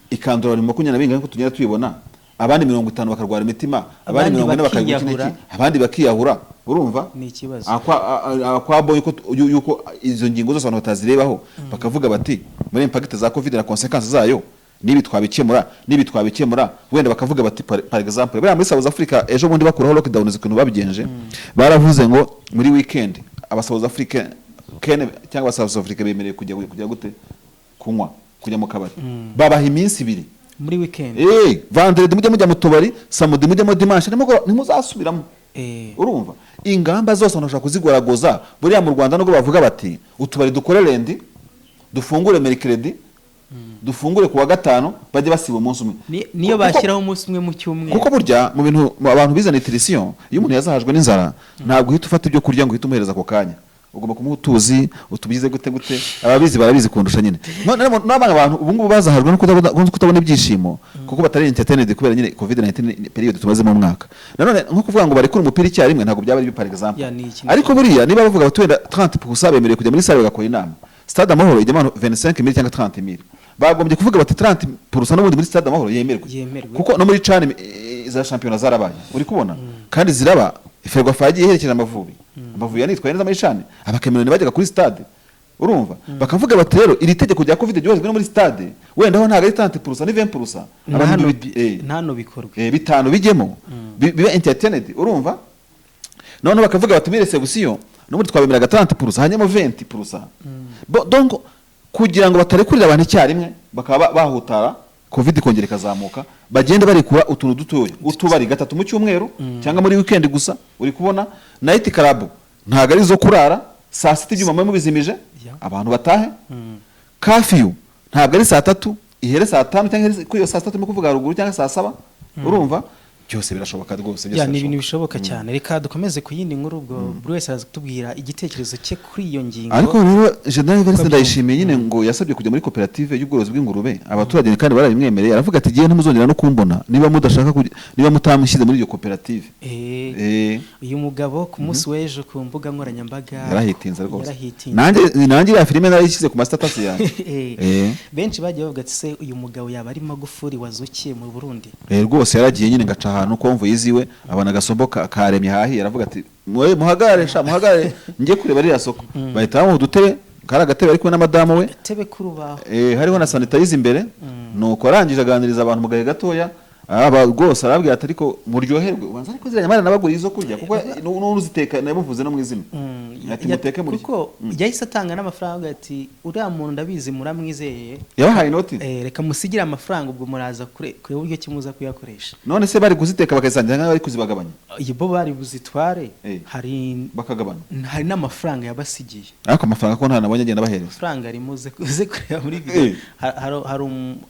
Speaker 1: ikandura mu 20 ko tunyera tuyibona abandi 50 bakarwara imitima abandi 40 bakayigura abandi bakiyahura urumva
Speaker 2: ni ikibazo
Speaker 1: akwabo yuko izo ngingo zose abantu batazirebaho bakavuga bati muri impact za covid na consequences zayo nibi twabikemura wenda bakavuga bati par exemple bari muri South Africa ejo bundi bakuraho lockdown zikuntu babigenje baravuze ngo muri weekend aba South Africa cyangwa South Africa bemereye kujya gute kujya mu kabari babaha iminsi 2
Speaker 2: muri weekend
Speaker 1: vendredi mujya mu tubari samedi mujya mu dimanche nimuzasubiramo urumva ingamba zose abantu kuzigoragoza buriya mu Rwanda nubwo bavuga bati utubari dukore lendi dufungure mercredi dufungure kuwa gatanu bajye basiba umunsi umwe
Speaker 2: niyo bashyiraho umunsi umwe mu cyumweru
Speaker 1: kuko burya mu bintu abantu biza nutrition iyo umuntu yazahajwe n'inzara ntabwo uhita ufata ibyo kurya ngo uhita umuhereza ako kanya ugomba kumuha utuzi utubize gute ababizi barabizi kundusha nyine n'abana abantu ubu ngubu bazahajwe no kutabona ibyishimo kuko batari entertained kubera nyine covid-19 period tumaze mu mwaka nanone nko kuvuga ngo barekure umupira icyarimwe ntabwo byaba ari par exemple ariko buriya niba bavuga batwenda 30% bemereye kujya muri salle bagakora inama stade amahoro ijya abantu 25,000 cyangwa 30,000 bagombye kuvuga bati 30% n'ubundi muri stade amahoro yemerwe kuko no muri CHAN za championnat zarabaye uri kubona kandi ziraba iferwa fagiye herekera amavubi yanitwaye neza muri CHAN abakemerone bajyaga kuri stade urumva bakavuga bati rero iri tegeko rya covid ryo no muri stade wenda ho ntago ari 30% ni 20%
Speaker 2: ntano bikorwe
Speaker 1: bitanu bijyemo biba entertained urumva none bakavuga bati muri reception no muri twabemeraga 30% hanyuma 20% donc kugira ngo batarekurira abantu icyarimwe bakaba bahutara covid kongera ikazamuka bagende barikura utuntu dutoya utubari 3 mu cyumweru cyangwa muri weekend gusa uri kubona night club ntago ari zo kurara saa 6 ibyuma mu bizimije abantu batahe curfew ntago ari saa 3 ihere saa 5 cyangwa kuri saa 3 mu kuvuga ruguru cyangwa saa 7 urumva byose birashoboka rwose
Speaker 2: byose ni ibintu bishoboka cyane reka dukomeze ku yindi nkuru ubwo buri wese araza kutubwira igitekerezo cye kuri iyo ngingo
Speaker 1: ariko rero General Evariste ndayishimiye nyine ngo yasabye kujya muri koperative y'ubworozi bw'ingurube abaturage kandi barabimwemereye aravuga ati giye ntimuzongera no kumbona niba mudashaka niba mutamushyize muri iyo koperative
Speaker 2: uyu mugabo ku munsi w'ejo ku mbuga nkoranyambaga
Speaker 1: yarahitinze rwose nanjye ya filime narayishyize ku mastatus yawe
Speaker 2: benshi bagiye bavuga ati se uyu mugabo yaba ari Magufuli wazukiye mu Burundi
Speaker 1: rwose yaragiye nyine ngaca ahantu komvu yiziwe abana gasombo karemye hahi aravuga ati muhagare ngiye kureba ririya soko bahita bamuha udutebe kari agatebe ari kumwe na madamu we
Speaker 2: tebe kurubaho
Speaker 1: hariho na sanitize imbere nuko arangije aganiriza abantu mu gahe gatoya rwose arabwira ati ariko muryoherwe ubanza ariko ziriya nyamara nabagura izo kurya kuko n'uziteka namuvuze no mu izina ati muteke muri
Speaker 2: kuko yahise atanga n'amafaranga ati uriya muntu ndabizi muramwizeye
Speaker 1: yabahaye inoti
Speaker 2: reka musigire amafaranga ubwo muraza kure uburyo kimuza kuyakoresha
Speaker 1: none se bari kuziteka bakazisangira nk'aho bari kuzibagabanya
Speaker 2: bo bari buzitware hari
Speaker 1: bakagabana
Speaker 2: hari n'amafaranga yabasigiye
Speaker 1: ariko amafaranga ko nta nabonye agenda bahereza
Speaker 2: amafaranga ari muze kureba muri video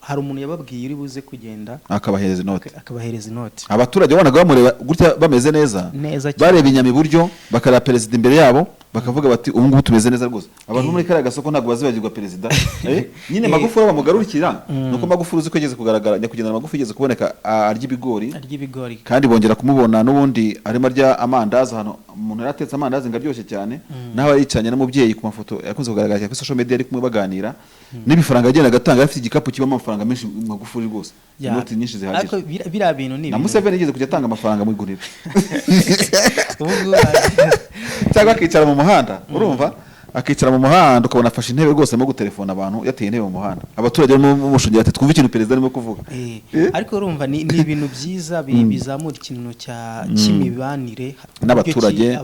Speaker 2: hari umuntu yababwiye uri buze kugenda
Speaker 1: akabahereza
Speaker 2: akabahereza inoti
Speaker 1: abaturage bonaga bamureba gutya bameze neza bareba inyama iburyo bakareba perezida imbere yabo bakavuga bati ubu ngubu tumeze neza rwose abantu muri kariya gasoko ntabwo bazibagirwa perezida nyine Magufuli bamugarurikira nuko Magufuli uzi ko yageze kugaragara nyakugenda Magufuli yageze kuboneka arya ibigori kandi bongera kumubona n'ubundi arimo arya amandazi hano umuntu yaratetse amandazi ngaryoshye cyane naho yicanye n'umubyeyi ku mafoto yakunze kugaragara kuri social media ari kumwe baganira n'ibifaranga agenda agatanga afite igikapu kibamo amafaranga menshi Magufuli rwose inoti nyinshi zihagije
Speaker 2: ariko biriya bintu ni
Speaker 1: na Museveni yigeze kujya atanga amafaranga mu iguriro cyangwa akicara mu muhanda urumva akicara mu muhanda ukabona afashe intebe rwose arimo gutelefona abantu yateye intebe mu muhanda abaturage barimo mushungera ati twumve ikintu perezida arimo kuvuga
Speaker 2: ariko urumva ni ibintu byiza bizamura ikintu cy'imibanire
Speaker 1: n'abaturage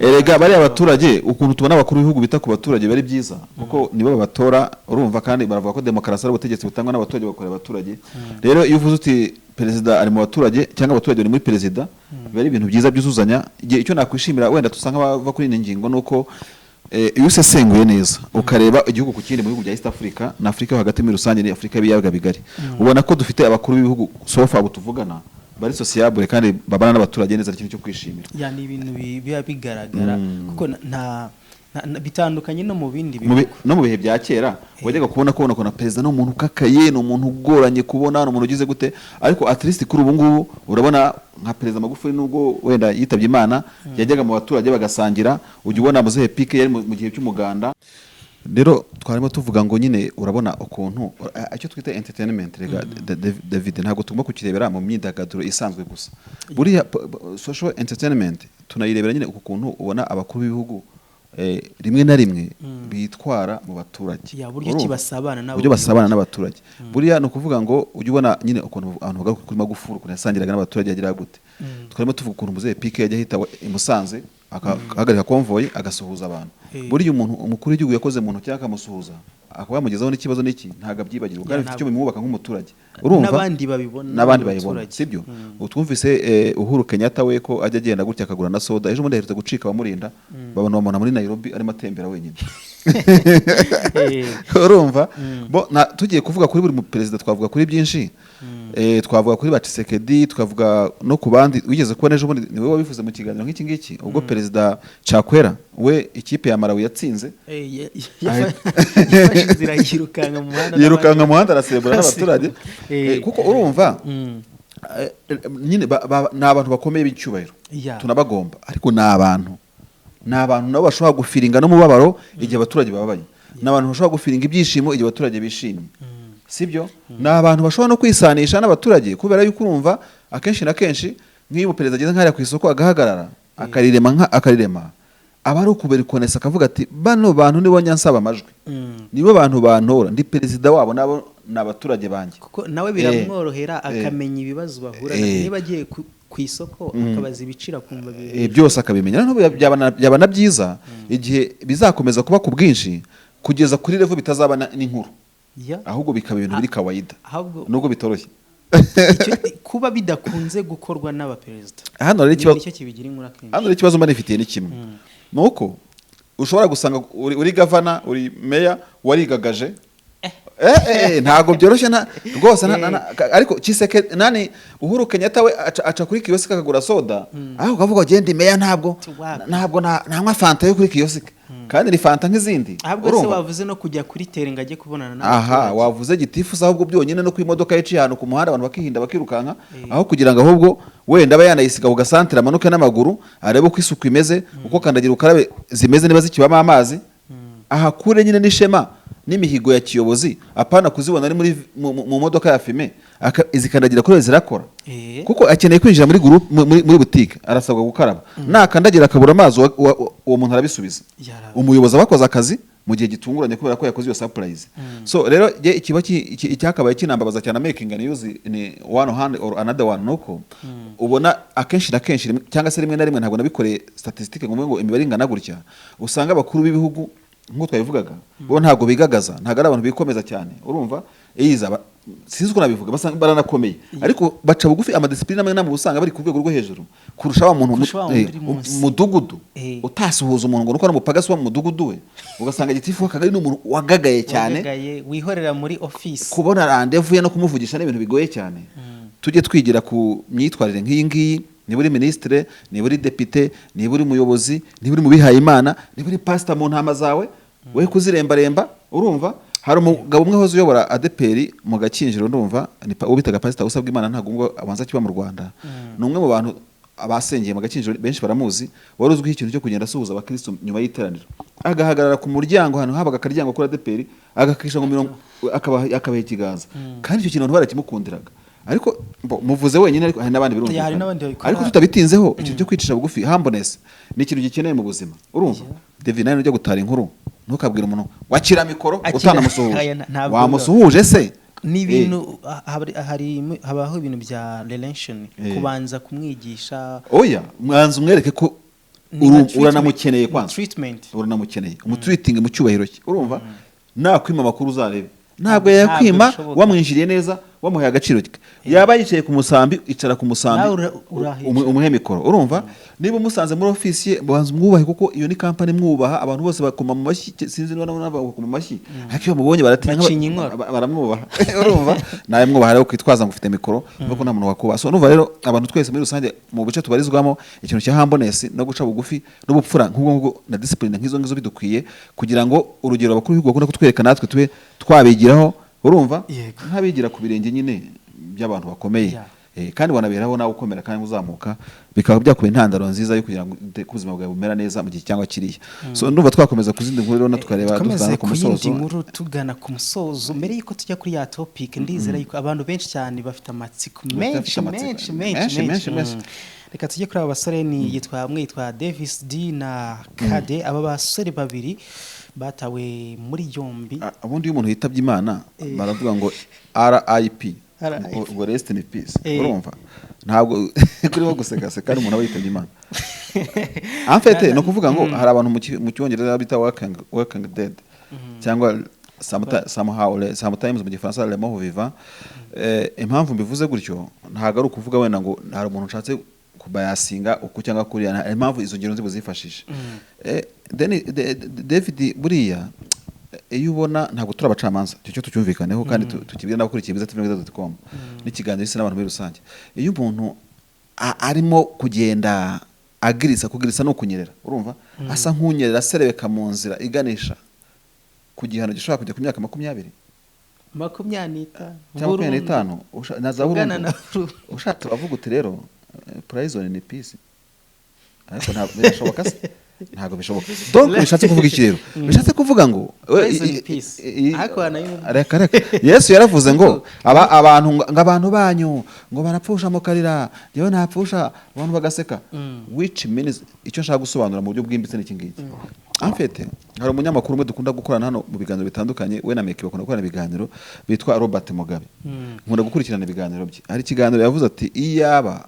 Speaker 1: erega bari abaturage ukuntu tubona abakuru b'ibihugu bita ku baturage bari byiza kuko nibo babatora urumva kandi baravuga ko demokarasi ari ubutegetsi butangwa n'abaturage bakorera abaturage rero iyo uvuze uti perezida ari mu baturage cyangwa abaturage bari muri perezida biba ari ibintu byiza byuzuzanya icyo nakwishimira wenda tusanga bava kuri iyi ngingo nuko iyo usesenguye neza ukareba igihugu ku kindi mu bihugu bya East Africa na Afrika hagati muri rusange ni Afrika y'ibiyaga bigari ubona ko dufite abakuru b'ibihugu sofa abo tuvugana bari sociable kandi babana n'abaturage neza ikintu cyo kwishimira
Speaker 2: ni ibintu biba bigaragara kuko bitandukanye no mu bindi
Speaker 1: no mu bihe bya kera wajyaga kubona ko na perezida no umuntu ukakaye no umuntu ugoranye kubona no umuntu ugize gute ariko at least kuri ubu ngubu urabona nka perezida Magufuli nubwo wenda yitabye Imana yajyaga mu baturage bagasangira ujya ubona muzehe pike yari mu gihe cy'umuganda. Rero twarimo tuvuga ngo nyine urabona ukuntu icyo twita entertainment rega David ntabwo tugomba kukirebera mu myidagaduro isanzwe gusa buriya social entertainment tunayirebera nyine ukuntu ubona abakuru b'ibihugu rimwe na rimwe bitwara mu baturage
Speaker 2: buryo
Speaker 1: basabana n'abaturage buriya no kuvuga ngo ujye ubona nyine ukuntu abantu bavuga kuri Magufuli ukuntu yasangiraga n'abaturage yagira gute twarimo tuvuga ukuntu muzehe pike yajya hita i Musanze akahagarika konvoyi agasuhuza abantu buriya umuntu umukuru w'igihugu yakoze mu ntoki akamusuhuza akaba yamugezaho n'ikibazo n'iki ntago abyibagirwa kandi icyo bimwubaka nk'umuturage urumva n'abandi babibona sibyo utwumvise Uhuru Kenyatta we ko ajya agenda gutya akagura na soda ejo bundi aherutse gucika bamurinda babona muri Nairobi arimo atembera wenyine urumva tugiye kuvuga kuri buri perezida twavuga kuri byinshi twavuga kuri Bacisekedi twavuga no ku bandi wigeze kubona ejo bundi niwe wabivuze mu kiganiro nk'iki ngiki ubwo perezida Chakwera we ikipe ya Malawi yatsinze yirukanka mu muhanda araserebura n'abaturage kuko urumva nyine ni abantu bakomeye b'icyubahiro tunabagomba ariko ni abantu nabo bashobora gufiringa n'umubabaro igihe abaturage bababaye ni abantu bashobora gufiringa ibyishimo igihe abaturage bishimye sibyo ni abantu bashobora no kwisanisha n'abaturage kubera yuko urumva akenshi na kenshi nk'iyo perezida ageze nk'ariya ku isoko agahagarara akarirema aba ari ukuberikonesa akavuga ati bano bantu nibo nyansaba amajwi nibo bantu bantora ndi perezida wabo nabo ni abaturage banjye
Speaker 2: kuko nawe biramworohera akamenya ibibazo bahura niba agiye ku isoko akabaza ibiciro akumva
Speaker 1: byose akabimenya noneho byaba na byiza igihe bizakomeza kuba ku bwinshi kugeza kuri level bitazaba n'inkuru ahubwo bikaba ibintu biri kawaida nubwo bitoroshye
Speaker 2: kuba bidakunze gukorwa n'abaperezida
Speaker 1: hano rero ikibazo mba nifitiye ni kimwe nuko ushobora gusanga uri gavana uri meya warigagaje ntago byoroshye rwose ariko Kiseke nani Uhuru Kenyatta we aca kuri kiyosike akagura soda aho ukavuga genda meya ntabwo nanywa fanta yo kuri kiyosike kandi ni fanta nk'izindi
Speaker 2: ahubwo se wavuze no kujya kuri tere ngajye kubonana n'abaturage
Speaker 1: wavuze gitifu ahubwo byonyine no ku imodoka yiciye ahantu ku muhanda abantu bakihinda bakirukanka aho kugira ngo ahubwo wenda aba yanayisiga ku gasantere amanuke n'amaguru arebe uko isuku imeze uko kandagira ukarabe zimeze niba zikibamo amazi ahakure nyine n'ishema n'imihigo ya kiyobozi apana kuzibona ari mu modoka ya fime izikandagira kuri zirakora kuko akeneye kwinjira muri group muri boutique arasabwa gukaraba nakandagira akabura amazi uwo muntu arabisubiza umuyobozi abakoze akazi mu gihe gitunguranye kubera ko yakoze iyo surprise so rero icyakabaye kinambabaza cyane making and use ni one hand or another one nuko ubona akenshi na kenshi cyangwa se rimwe na rimwe ntabwo nabikoreye statistique ngo imibare ingana gutya usanga abakuru b'ibihugu nk'uko twabivugaga bo ntabwo bigagaza ntabwo ari abantu bikomeza cyane urumva sinzi uko nabivuga basanga baranakomeye ariko baca bugufi amadisipline amwe namwe usanga bari ku rwego rwo hejuru kurusha wa muntu mudugudu utasuhuza umuntu ngo nuko ari umupagasi wa mudugudu we ugasanga gitifu akagari n'umuntu wagagaye cyane
Speaker 2: wihorera muri office
Speaker 1: kubona randevu no kumuvugisha n'ibintu bigoye cyane tujye twigira ku myitwarire nk'iyi ngiyi niba uri ministre niba uri depite niba uri muyobozi niba uri mu bihaye Imana niba uri pastor mu ntama zawe we kuzirembaremba urumva hari umugabo umwe hoze uyobora ADPR mu Gakinjiro ndumva ubitaga pastor usabwa Imana ntago ngo abanza kiba mu Rwanda ni umwe mu bantu abasengeye mu Gakinjiro benshi baramuzi wari uzwiho ikintu cyo kugenda asuhuza abakristo nyuma y'iteraniro agahagarara ku muryango hano habaga akaryango kuri ADPR agakisha ngo mirongo akabaha ikiganza kandi icyo kintu abantu barakimukundiraga ariko muvuze wenyine ariko hari n'abandi birumvikana ariko tutabitinzeho ikintu cyo kwicisha bugufi humbleness ni ikintu gikeneye mu buzima urumva David nayo ujya gutara inkuru ntukabwira umuntu wakira mikoro utanamusuhuje wamusuhuje se
Speaker 2: ni ibintu habaho ibintu bya relation kubanza kumwigisha
Speaker 1: mwanza umwereke ko uranamukeneye kwanza uranamukeneye umutreating mu cyubahiro cye urumva nakwima amakuru uzarebe ntabwo yakwima wamwinjiriye neza wamuhaye agaciro ke yaba yicaye ku musambi icara ku musambi umuhe mikoro urumva niba umusanze muri ofisi ye banza mwubahe kuko iyo ni company mwubaha abantu bose bakoma mu mashyi sinzi niba bakoma mu mashyi ariko iyo mubonye baratinya baramwubaha urumva nawe mwubaha rero kwitwaza ngo ufite mikoro kuko nta muntu wakubaha so numva rero abantu twese muri rusange mu bice tubarizwamo ikintu cya humbleness no guca bugufi n'ubupfura nk'ubwo na discipline nk'izo ngizo bidukwiye kugira ngo urugero abakuru b'igihugu bakunda kutwereka natwe tube twabigiraho urumva ntabigira ku birenge nyine by'abantu bakomeye kandi wanaberaho nawe ukomera kandi uzamuka bikaba byakuye intandaro nziza yo kugira ngo ubuzima bwawe bumera neza mu gihe cyangwa kiriya so ndumva twakomeza kuzindi nkuru rero na tukareba dutana ku musozo
Speaker 2: inkuru tugana ku musozo mbere yuko tujya kuri ya topic ndizera yuko abantu benshi cyane bafite amatsiko menshi reka tujye kuri aba basore ni yitwa Davis D na Kade aba basore babiri batawe muri yombi
Speaker 1: ubundi iyo umuntu yitabye Imana baravuga ngo RIP ngo rest in peace urumva ntabwo kuri bo guseka kandi umuntu aba yitabye Imana en fait no kuvuga ngo hari abantu mu cyongereza bita working dead cyangwa sometimes mu gifaransa le mort vivant impamvu mbivuze gutyo ntabwo ari ukuvuga wenda ngo hari umuntu ushatse kubayasinga uko cyangwa kuriya impamvu izo ngero nzibuzifashisha David buriya iyo ubona ntabwo turabacamanza cyo tucyumvikaneho kandi tukibwira n'abakurikiye biza tv.com n'ikiganiro isi n'abantu muri rusange iyo umuntu arimo kugenda kugirisa no kunyerera urumva asa nk'unyerera aserebeka mu nzira iganisha ku gihano gishobora kujya ku myaka 20 25 na za burundu ushatse avuga uti rero prison ni peace ariko ntabwo birashoboka se ntabwo bishoboka donc bishatse kuvuga iki rero bishatse kuvuga ngo reka Yesu yaravuze ngo abantu banyu ngo barapfusha mu karira yewe ntapfusha abantu bagaseka which means icyo nshaka gusobanura mu buryo bwimbitse n'iki ngiki en fait hari umunyamakuru umwe dukunda gukorana hano mu biganiro bitandukanye we na Meki bakunda gukorana ibiganiro bitwa Robert Mugabe nkunda gukurikirana ibiganiro bye hari ikiganiro yavuze ati iyaba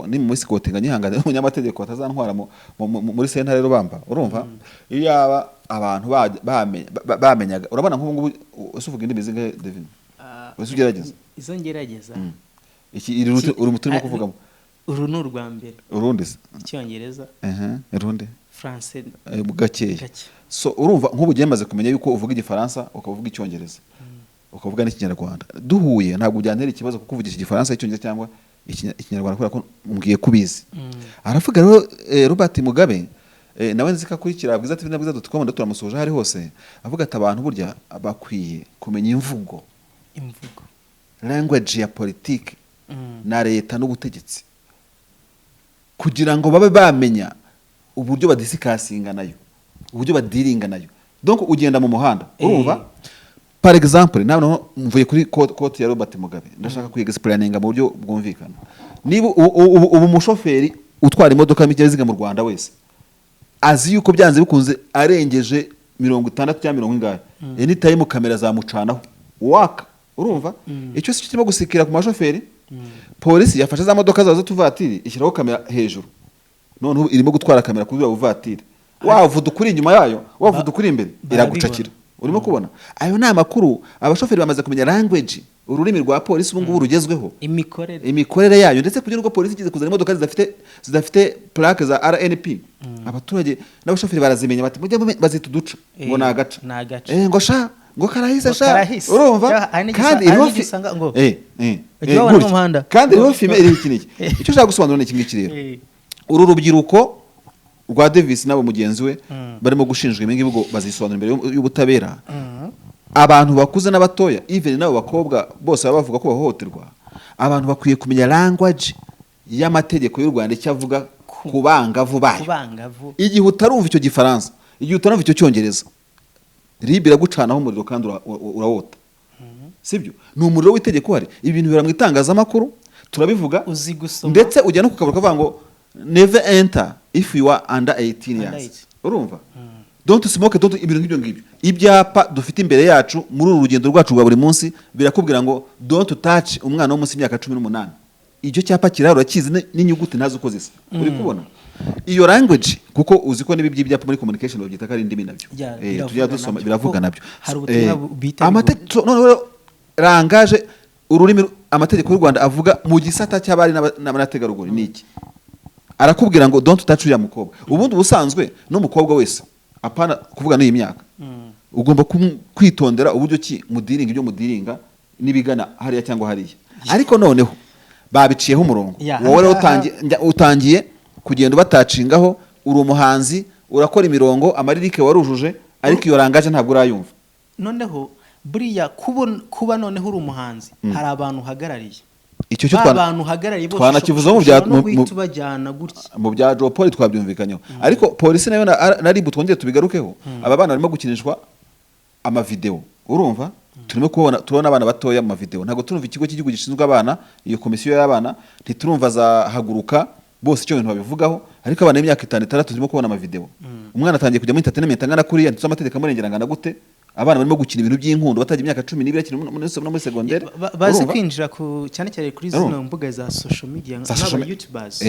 Speaker 1: ni mu isi kotenga nyihangane umunyamategeko atazantwara muri sentare rubamba urumva iyaba abantu bamenyaga urabona nk'ubu ngubu usuvuga indi mizinga Devin usugerageza
Speaker 2: izo ngerageza
Speaker 1: iki uri muturimo kuvugamo
Speaker 2: uru ni urwa mbere
Speaker 1: urundi
Speaker 2: icyongereza
Speaker 1: urundi
Speaker 2: français
Speaker 1: gakeya so urumva nk'ubu byemaze kumenya yuko uvuga igifaransa ukavuga icyongereza ukavuga n'ikinyarwanda duhuye ntabwo byantera ikibazo kuko uvugisha igifaransa icyongereza cyangwa ikinyarwanda kubera ko mumbwiye kubizi aravuga rero Robert Mugabe nawe nzika kurikira bwiza tv.com turamusoje hari hose avuga ati abantu burya bakwiye kumenya imvugo language ya politique na leta n'ubutegetsi kugira ngo babe bamenya uburyo badisikasinga nayo uburyo badiringa nayo donc ugenda mu muhanda urumva par exemple nawe mvuye kuri kote ya Robert Mugabe ndashaka kwiexplaininga mu buryo bwumvikana niba ubu mushoferi utwara imodoka y'imiziga mu Rwanda wese azi yuko byanze bikunze arengeje 60 cyangwa 70 anytime kamera zamucanaho waka urumva icyo si kirimo gusikira ku mashoferi polisi yafashe za modoka zazo tuvatiri ishyiraho kamera hejuru none irimo gutwara kamera kuri uvatiri wavuda ukuri inyuma yayo wavuda ukuri imbere iragucakira urimo kubona ayo ni amakuru abashoferi bamaze kumenya language ururimi rwa polisi ubu ngubu rugezweho imikorere yayo ndetse kugira ngo polisi igize kuzana imodoka zidafite plaque za RNP abaturage n'abashoferi barazimenya bati mujye bazita uduca ngo nagaca ngo sha ngo karahise sha urumva kandi iriho kandi iriho filme iriho ikiniki icyo ushaka gusobanura ni kimwe kirero uru rubyiruko rwa Davis nabo mugenzi we barimo gushinjwa imingi bigo bazisobanura imbere y'ubutabera abantu bakuze n'abatoya even nabo bakobwa bose bavuga ko bahohoterwa abantu bakwiye kumenya language y'amategeko y'u Rwanda cyavuga kubangavu bayo igihe utarumva icyo gifaransa igihe utarumva icyo cyongereza ribira gucanaho umuriro kandi urawota sibyo ni umuriro w'itegeko hari ibintu bira mu itangazamakuru turabivuga ndetse ujya no kukabura kavuga ngo never enter if you are under 18 years urumva don't smoke don't ibintu nk'ibyo ngibyo ibyapa dufite imbere yacu muri uru rugendo rwacu rwa buri munsi birakubwira ngo don't touch umwana wo munsi y'imyaka 18 icyo cyapa kiraro kizi n'inyuguti nazo uko zisa uri kubona iyo language kuko uzi ko nibi by'ibyapa muri communication babyita kari indimi nabyo tujya dusoma biravuga nabyo amategeko none language ururimi amategeko y'u Rwanda avuga mu gisata cy'abari n'abategarugori niki arakubwira ngo don't touch uriya mukobwa ubundi ubusanzwe n'umukobwa wese apana kuvuga n'iyi myaka ugomba kwitondera uburyo ki mudiringa ibyo mudiringa nibigana hariya cyangwa hariya ariko noneho babiciyeho umurongo wowe utangiye kugenda batacingaho uri umuhanzi urakora imirongo amaririke warujuje ariko iyo rangaje ntabwo urayumva
Speaker 2: noneho buriya kuba noneho uri umuhanzi hari abantu uhagarariye
Speaker 1: icyo cyo
Speaker 2: abantu uhagarariye bose
Speaker 1: twanakivuze mu bya Jopoli twabyumvikanyeho ariko polisi nayo na RIB twongeye tubigarukeho aba bana barimo gukinishwa amavideo urumva turimo tubona abana batoya mu mavideo ntabwo turumva ikigo cy'igihugu gishinzwe abana iyo komisiyo y'abana ntiturumva za haguruka bose icyo bintu babivugaho ariko abana y'imyaka 5 turimo kubona amavideo umwana atangiye kujya muri entertainment angana kuriya ndetse amategeko amurengerangana gute abana barimo gukina ibintu by'inkundo batagira imyaka 12 akiri muri secondaire
Speaker 2: bazi kwinjira ku cyane cyane kuri zino mbuga za social media n'aba YouTubers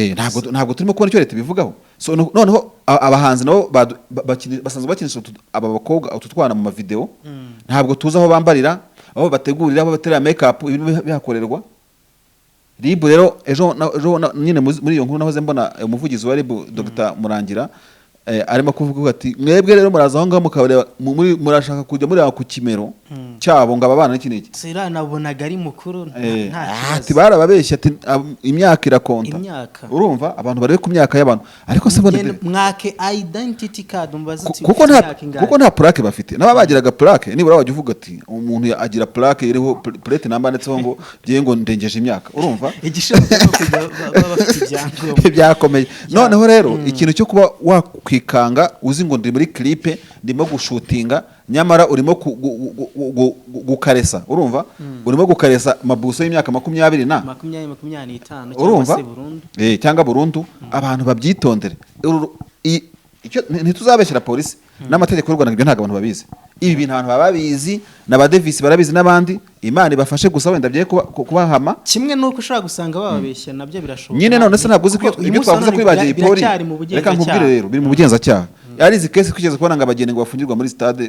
Speaker 1: ntabwo turimo kubona icyo leta bivugaho so noneho abahanzi nabo basanzwe bakinisha aba bakobwa ututwana mu mavideo ntabwo tuzi aho bambarira aho bategurira aho batera make up ibintu bihakorerwa RIB rero ejo nyine muri iyo nkuru nahoze mbona umuvugizi wa RIB Dr Murangira arimo kuvuga ati mwebwe rero muraza aho ngaho mukabareba murashaka kujya muri ku kimero cyabo ngo abana n'iki n'iki
Speaker 2: sira nabonaga ari mukuru
Speaker 1: ati barababeshya ati imyaka irakonta urumva abantu bari ku myaka y'abantu ariko se bone
Speaker 2: mwake identity card umbaza uti
Speaker 1: kuko nta plaque bafite naba bagiraga plaque nibura wajya uvuga ati umuntu agira plaque iriho plate number ndetseho ngo bye ngo ndengeje imyaka urumva
Speaker 2: igishobora no kujya bafite ibyangombwa
Speaker 1: byakomeye noneho rero ikintu cyo kuba kwikanga uzi ngo ndi muri clip ndimo gushutinga nyamara urimo gukaresa urumva urimo gukaresa mabuso y'imyaka 20 na
Speaker 2: 25
Speaker 1: urumva cyangwa burundu abantu babyitondere icyo ntituzabeshyira polisi n'amategeko y'u Rwanda nibyo ntago abantu babizi ibi bintu abantu bababizi n'aba Davis barabizi n'abandi Imana ibafashe gusa wenda byaye kubahama
Speaker 2: kimwe nuko ushaka gusanga bababeshya nabyo birashoboka
Speaker 1: nyine none se ntabwo uzi ko ibyo twavuze kuri bagiye polisi reka nkubwire rero biri mu bugenzacyaha ari izi case kugeza kubona ngo abageni ngo bafungirwa muri stade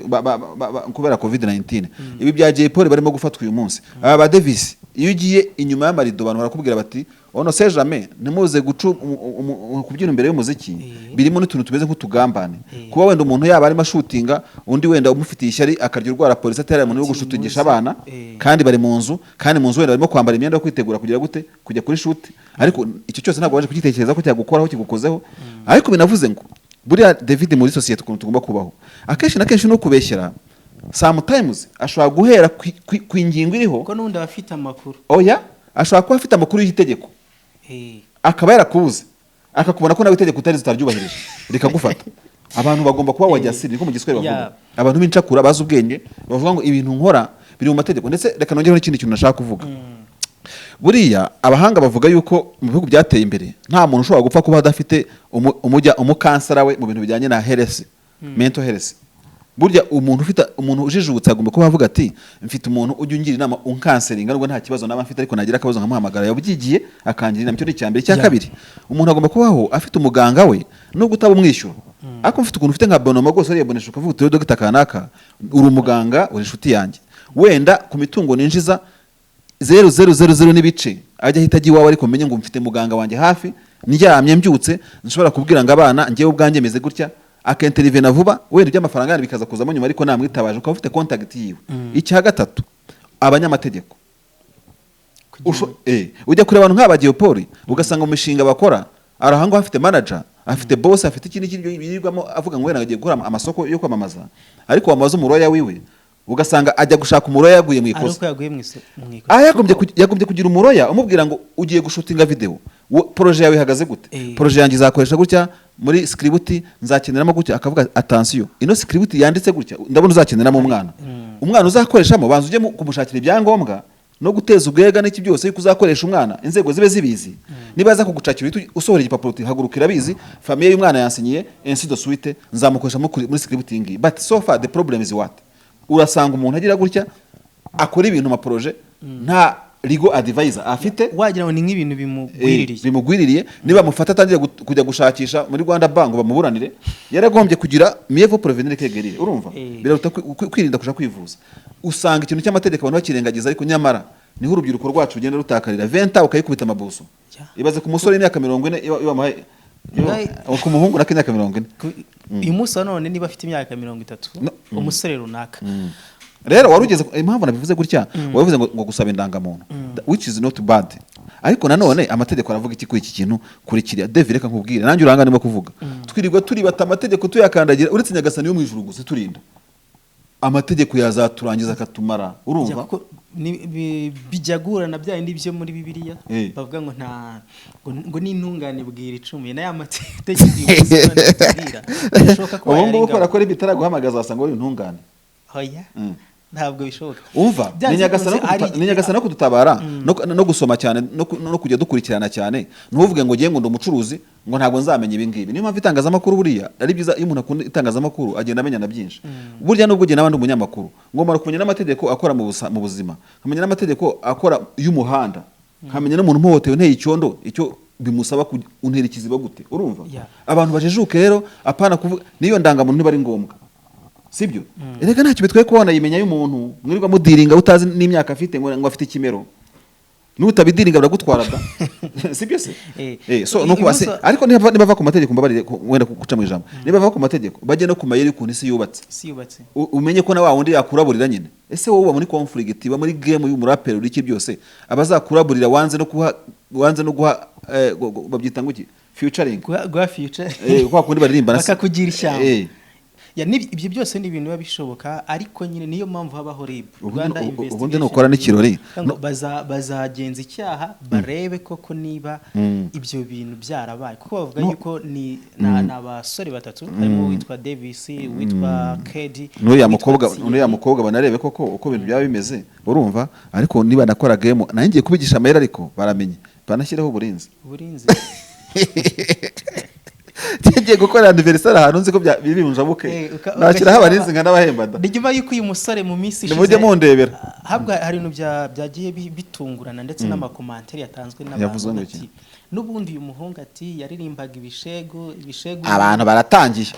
Speaker 1: kubera covid-19 ibi byagiye polisi barimo gufatwa uyu munsi aba Davis iyo ugiye inyuma y'amarido abantu barakubwira bati ono se jamais nimuze kubyina imbere y'umuziki birimo n'utuntu tumeze nk'utugambane kuba wenda umuntu yaba arimo shootinga undi wenda umufitiye ishyari akarya urwara polisi atari umuntu wo gushutingisha abana kandi bari mu nzu wenda barimo kwambara imyenda yo kwitegura kugira gute kujya kuri shoot ariko icyo cyose ntabwo waje kugitekereza ko cyagukoraho kigukozeho ariko binavuze ngo buriya David muri society ukuntu tugomba kubaho akenshi na kenshi no kubeshyira sometimes ashobora guhera ku ingingo iriho
Speaker 2: ko n'undi abafite amakuru
Speaker 1: oya ashobora kuba afite amakuru y'itegeko akaba yarakubuze akakubona ko nawe itegeko utari zitaryubahirije rikagufata abantu bagomba kuba wajyasiri niko mu giswahili bavuga abantu b'incakura bazi ubwenge bavuga ngo ibintu nkora biri mu mategeko ndetse reka nongereho n'ikindi kintu nashaka kuvuga buriya abahanga bavuga yuko mu bihugu byateye imbere nta muntu ushobora gupfa kuba adafite umukansara we mu bintu bijyanye na health mental health burya umuntu ujijutse agomba kuba avuga ati mfite umuntu ujya ungira inama unkanseringa nubwo nta kibazo naba mfite ariko nagira akabazo nkamuhamagara yabyigiye akangira inama cyo cyambere cya kabiri umuntu agomba kubaho afite umuganga we nubwo utabumwishyura ariko mfite ukuntu ufite nka bonoma rwose ariyabonesha ukavuga uti Dr Kanaka uri umuganga uri inshuti yanjye wenda ku mitungo ninjiza 0,000 n'ibice ajya ahita agiye iwawe ariko menye ngo mfite muganga wanjye hafi ndyamye mbyutse nshobora kubwira ngo abana ngewe ubwanjye meze gutya akenterivena vuba wenda iby'amafaranga yandi bikaza kuzamo nyuma ariko namwitabaje ukaba ufite contact yiwe icya gatatu abanyamategeko ujya kure abantu nk'aba Geopoli ugasanga mu mishinga bakora arahango afite manager afite boss afite ikindi birirwamo avuga ngo wenda agiye gukora amasoko yo kwamamaza ariko wamaze umuroya wiwe ugasanga ajya gushaka umuroya yaguye mu ikosa yagombye kugira umuroya umubwira ngo ugiye gushutinga video projet yawe ihagaze gute projet yanjye izakoresha gutya muri script nzakeneramo gutya akavuga attention ino script yanditse gutya ndabona uzakeneramo umwana uzakoreshamo banza ujye kumushakira ibyangombwa no guteza ubwega n'iki byose yuko uzakoresha umwana inzego zibe zibizi niba aza kugucakira usohora igipapuro uti hagurukira bizi famille y'umwana yansinyiye ainsi de suite nzamukoresha muri scripting but so far the problem is what urasanga umuntu agira gutya akora ibintu ma projet nta legal advisor afite
Speaker 2: wagira ngo ni nk'ibintu
Speaker 1: bimugwiririye niba mufata atangiye kujya gushakisha muri Rwanda bank bamuburanire yaragombye kugira mieux vaut prévenir que guérir urumva biraruta kwirinda kuja kwivuza usanga ikintu cy'amategeko abantu bakirengagiza ariko nyamara niho urubyiruko rwacu rugenda rutakarira 20 ukayikubita amabuso ibaze ku musore imyaka 40 iba ku muhungu na imyaka 40
Speaker 2: uyu munsi none niba afite imyaka 30 umusore runaka
Speaker 1: rero warugeze impamvu nabivuze gutya wavuze ngo gusaba indangamuntu which is not bad ariko nanone amategeko aravuga iki kuri iki kintu kuri kiriya David reka nkubwire nanjye uranga ndimo kuvuga twirirwa turibata amategeko tuyakandagira uretse nyagasani yo mu ijuru gusa turinda amategeko yazaturangiza akatumara urumva
Speaker 2: bijagura na bya indi byo muri Bibiliya bavuga ngo nta ngo n'intungane bwira icumuye na ya mategeko y'ubuzima bishoboka ko
Speaker 1: ubu ngubu ukora kuri bitaraguhamagaza wasanga uri intungane
Speaker 2: hoya ntabwo bishoboka
Speaker 1: umva ni nyagasana kudutabara no gusoma cyane no kujya dukurikirana cyane ntuvuge ngo ngiye ngo ndumucuruzi ngo ntabwo nzamenya ibi ngibi niyo mpamvu itangazamakuru buriya ari byiza iyo umuntu akunda itangazamakuru agenda amenya na byinshi burya nubwo ugenda n'abandi umunyamakuru ngomba kumenya n'amategeko akora mu buzima nkamenya n'amategeko akora y'umuhanda nkamenya n'umuntu umuhotewe nteye icyondo icyo bimusaba untera ikiziba gute urumva abantu bajejuke rero apana kuvuga niyo ndangamuntu niba ari ngombwa sibyo erega ntacyo bitwaye kubona yimenya y'umuntu mwirirwa mudiringa utazi n'imyaka afite ngo afite ikimero n'utabidiringa baragutwara da sibyo se so no kubase ariko niba bava ku mategeko mbabarire wenda guca mu ijambo niba bava ku mategeko bajye no kumayeri kuntu isi yubatse umenye ko na wa wundi yakuraburira nyine ese wowe uba muri conflict uba muri game y'umurapero uriki byose abazakuraburira wanze no guha babyita ngo iki featuring
Speaker 2: guha future
Speaker 1: kwa kundi baririmba
Speaker 2: bakakugira ishyamba ibyo byose ni ibintu biba bishoboka ariko nyine niyo mpamvu habaho RIB Rwanda Investigation
Speaker 1: ubundi nukora n'ikirori
Speaker 2: bazagenza icyaha barebe koko niba ibyo bintu byarabaye kuko bavuga yuko ni abasore batatu harimo witwa Davis witwa Kedi n'uriya mukobwa banarebe koko uko ibintu byaba bimeze urumva ariko niba nakora game nangiye kubigisha amayeri ariko baramenye banashyireho uburinzi Tigiye gukora anniversaire ahantu nzi ko bibunjabuke nakiraho abarinzi nka n'abahembada nyuma yuko uyu musore mu minsi
Speaker 1: ishize nimujye mundebera
Speaker 2: habwa hari ibintu byagiye bitungurana ndetse n'amakomantere yatanzwe n'abantu ati n'ubundi uyu muhungu ati yaririmbaga ibishego
Speaker 1: abantu baratangiye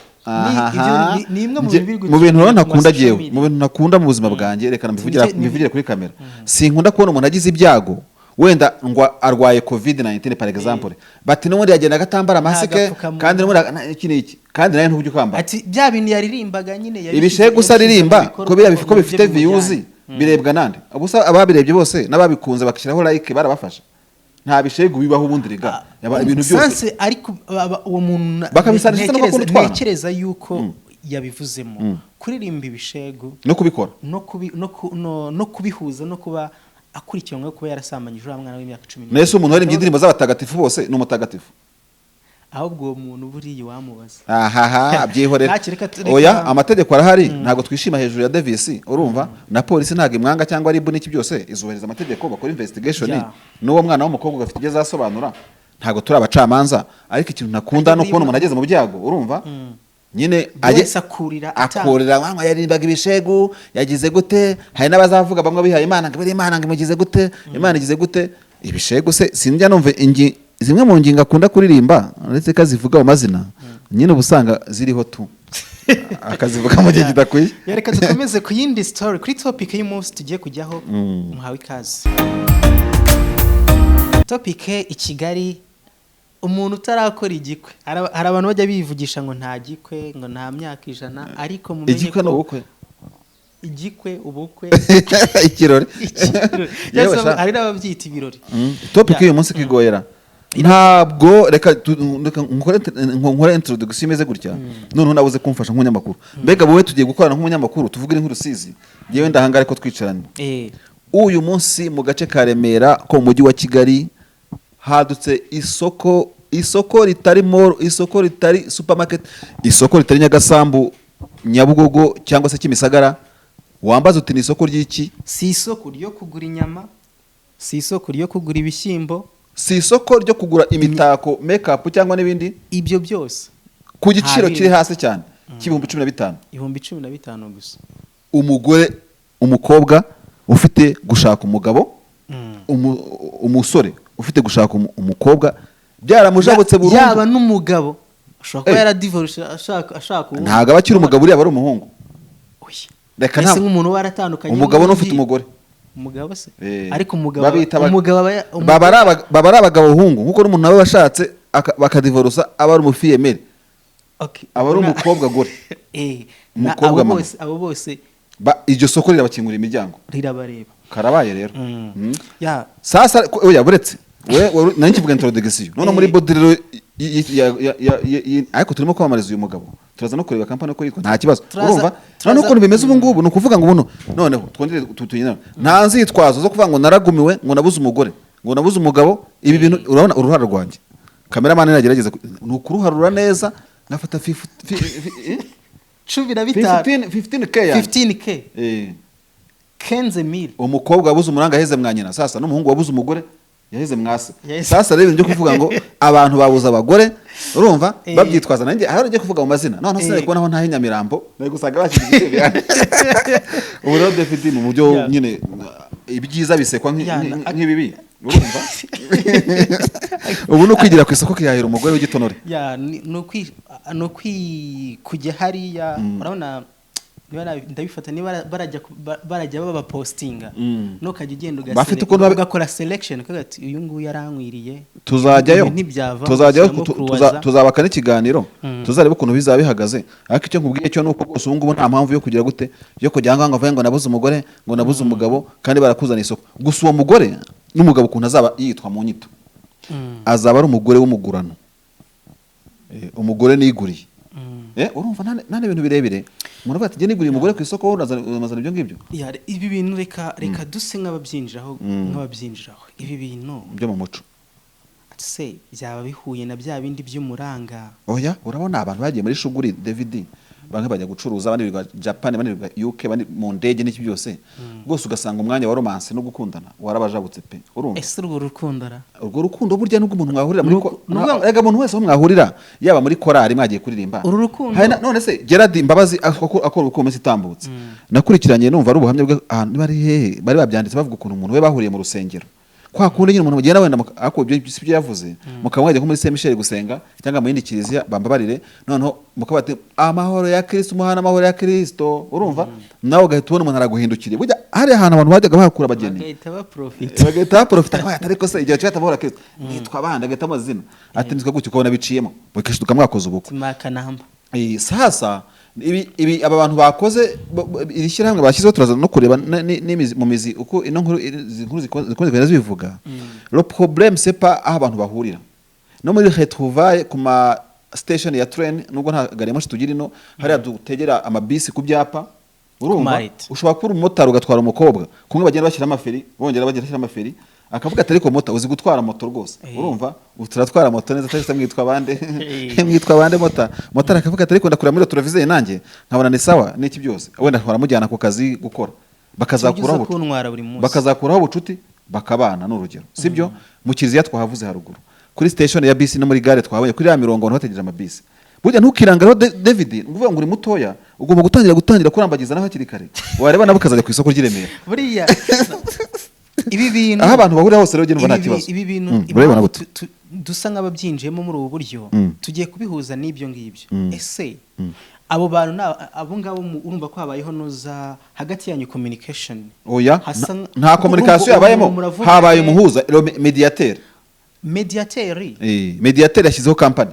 Speaker 2: ni imwe
Speaker 1: mu bintu rero nakunda giyewe mu bintu nakunda mu buzima bwanjye reka mbivugire kuri kamera sinkunda kubona umuntu agize ibyago wenda ngo arwaye covid-19 par exemple bati n'ubundi yagenda gatambara masike kandi n'ubundi kandi nayo ntujye kwambara
Speaker 2: ati bya bintu yaririmbaga nyine
Speaker 1: ibishe gusa aririmba ko bifite views birebwa nande abusa ababirebye bose n'ababikunze bakishiraho like barabafasha nta bishego bibaho ubundi riga ibintu byose
Speaker 2: ariko uwo muntu
Speaker 1: bakabisanisha no gutwara
Speaker 2: ntekereza yuko yabivuzemo kuririmba ibishego
Speaker 1: no kubikora
Speaker 2: no kubihuza no kuba akurikiranwe kuba yarasambanyije umwana w'imyaka 10
Speaker 1: nese umuntu wari indirimbo z'abatagatifu bose n'umutagatifu
Speaker 2: ahubwo uwo muntu buriye wamubaza
Speaker 1: abyihorera oya amategeko arahari ntago twishima hejuru ya Davis urumva na polisi ntago imwanga cyangwa ari buniki byose izohereza amategeko bakora investigation n'uwo mwana w'umukobwa gafite igeze asobanura ntago turi abacamanza ariko ikintu nakunda no kubona umuntu ageze mu byago urumva nyine akurira mwana yarimbaga ibishego yagize gute hari n'abazavuga bamwe bihaye Imana ngo Imana ngo imugize gute Imana igize gute ibishego se sinjya numva zimwe mu ngingo akunda kuririmba ndetse kazivuga amazina nyine ubusanga ziriho tu akazivuga mu gihe kidakwiye
Speaker 2: reka dukomeze ku yindi story kuri topic y'umunsi tugiye kujyaho muhawe ikaze topic ikigali umuntu utarakora igikwe hari abantu bajya bivugisha ngo nta gikwe ngo nta myaka 100 ariko mumenye
Speaker 1: ko
Speaker 2: igikwe ubukwe
Speaker 1: ikirori
Speaker 2: hari n'ababyita ibirori
Speaker 1: topic y'uyu munsi kigoyera ntabwo reka nkore introduction imeze gutya none nabuze kumfasha nk'umunyamakuru mbega wowe tugiye gukorana nk'umunyamakuru tuvugira inkuru sizi yewe ndahangare ko twicaranye uyu munsi mu gace ka Remera ko mu mujyi wa Kigali hadutse isoko ritari supermarket isoko ritari Nyagasambu Nyabugogo cyangwa se Kimisagara wambaza uti ni isoko ry'iki
Speaker 2: si isoko ryo kugura inyama si isoko ryo kugura ibishyimbo
Speaker 1: si isoko ryo kugura imitako makeup cyangwa n'ibindi
Speaker 2: ibyo byose
Speaker 1: ku giciro kiri hasi cyane k'ibihumbi 15
Speaker 2: ibihumbi 15 gusa
Speaker 1: umukobwa ufite gushaka umugabo umusore ufite gushaka umukobwa byaramujabutse burundu
Speaker 2: yaba n'umugabo ashaka ko yaradivorce ashaka
Speaker 1: ntago abakiri umugabo uri aba ari umuhungu
Speaker 2: reka nta nk'umuntu waratandukanye
Speaker 1: umugabo n'ufite umugore
Speaker 2: umugabo se
Speaker 1: Eh,
Speaker 2: ariko
Speaker 1: babita
Speaker 2: umugabo
Speaker 1: baba ari abagabo hungu nkuko n'umuntu nawe washatse bakadivorusa aba ari umufiyemere
Speaker 2: okay
Speaker 1: aba ari umukobwa gore umukobwa mama
Speaker 2: abo bose
Speaker 1: iryo soko rirabakingurira imiryango
Speaker 2: rirabareba
Speaker 1: karabaye rero
Speaker 2: ya
Speaker 1: sasa oya buretse we nari kivuga introduction none muri body rero ariko turimo kwamamariza uyu mugabo turaza no kureba kampani uko yitwa nta kibazo urumva none uko bimeze ubu ngubu ni ukuvuga ngo buno noneho twongere tutunyina nta nzitwazo zo kuvuga ngo naragumiwe ngo nabuze umugore ngo nabuze umugabo ibi bintu urabona uruhara rwanjye cameraman nagerageza ni ukuruharura neza ngafata
Speaker 2: 15k kenze mil
Speaker 1: umukobwa wabuze umuranga yaheze mwanyina sasa n'umuhungu wabuze umugore yaheze mwase sasa rero nje kuvuga ngo abantu babuza abagore urumva babyitwaza nanjye aho nje kuvuga mu mazina none se kubona aho ntahe Nyamirambo nari gusanga bashyigikiye ubu rero David mu buryo nyine ibyiza bisekwa nk'ibibi urumva ubu no kwigira ku isoko kiyahira umugore w'igitonore
Speaker 2: ya no kujya hariya urabona ndabifata niba barajya baba postinga no kajya ugenda ugakora selection kagati uyu nguyu yarankwiriye
Speaker 1: tuzajyayo tuzabaka n'ikiganiro tuzareba ukuntu bizaba bihagaze ariko icyo nkubwiye cyo nuko rwose ubu ngubu nta mpamvu yo kugira gute yo kujya ngo avuye ngo nabuze umugore ngo nabuze umugabo kandi barakuzana isoko gusa uwo mugore n'umugabo ukuntu azaba yitwa mu nyito azaba ari umugore w'umugurano umugore niguriye urumva nta bintu birebire umuntu ati nge niguriye umugore ku isoko unazana ibyo ngibyo
Speaker 2: ibi bintu reka duse nk'ababyinjiraho ibi bintu
Speaker 1: byo mu muco
Speaker 2: se byaba bihuye na bya bindi by'umuranga
Speaker 1: oya urabona abantu bagiye muri shuguri David bamwe bajya gucuruza abandi biga Japan abandi biga UK abandi mu ndege n'iki byose rwose ugasanga umwanya wa romance no gukundana warabajabutse pe urumva
Speaker 2: ese urwo
Speaker 1: rukundo burya n'ubwo umuntu mwahurira muri ega umuntu wese aho mwahurira yaba muri korari mwagiye kuririmba none se Gerard Mbabazi akora uko mesi tambutse nakurikiranye numva ari ubuhamya bwe ahantu bari hehe bari babyanditse bavuga ukuntu umuntu we bahuriye mu rusengero kwa kundi nyine umuntu mugenda wenda ako ibyo yavuze mukamwajya nko muri Saint Michel gusenga cyangwa mu yindi kiliziya bambabarire noneho mukabate amahoro ya Kristo umuhana amahoro ya Kristo urumva nawe ugahita ubona umuntu araguhindukiriye burya hari ahantu abantu bajyaga bahakura abageni bagahita profita ariko se igihe cyata amahoro ya Kristo nitwa abandi agahita amazina ati nitwa gutyo ukabona biciyemo mukishuka mwakoze ubukwe
Speaker 2: makanamba
Speaker 1: sasa ibi aba bantu bakoze irishyirahamwe bashyizeho turaza no kureba mu mizi uko ino nkuru zikunze zibivuga le problème c'est pas aho abantu bahurira no muri retrouvaille ku ma station ya train nubwo nta gari moshi tugira ino hariya dutegera amabisi ku byapa urumva ushobora kuba umumotari ugatwara umukobwa kumwe bagenda bashyira amaferi bongera bagenda bashyira amaferi akavuga ati ariko mota uzi gutwara moto rwose urumva turatwara moto neza cyangwa mwitwa bande motari akavuga ati ariko ndakura muri televiziyo nanjye nkabona ni sawa n'iki byose wenda baramujyana ku kazi gukora bakazakuraho ubucuti bakabana n'urugero sibyo mu kiliziya twahavuze haruguru kuri station ya bisi no muri gare twahabonye kuri ya mirongo bategereje amabisi burya ntukirangaraho David nguvuga ngo uri mutoya ugomba gutangira kurambagiza naho hakiri kare wareba nabo kazajya ku isoko ry'Iremera
Speaker 2: buriya ibi bintu
Speaker 1: aho abantu bahurira hose rero nta kibazo
Speaker 2: ibi bintu dusa nk'ababyinjiyemo muri ubu buryo tugiye kubihuza n'ibyo ngibyo ese abo bantu abo ngabo urumva ko habayeho noza hagati yanyu communication
Speaker 1: oya nta communication yabayemo habaye umuhuza mediateur yashyizeho company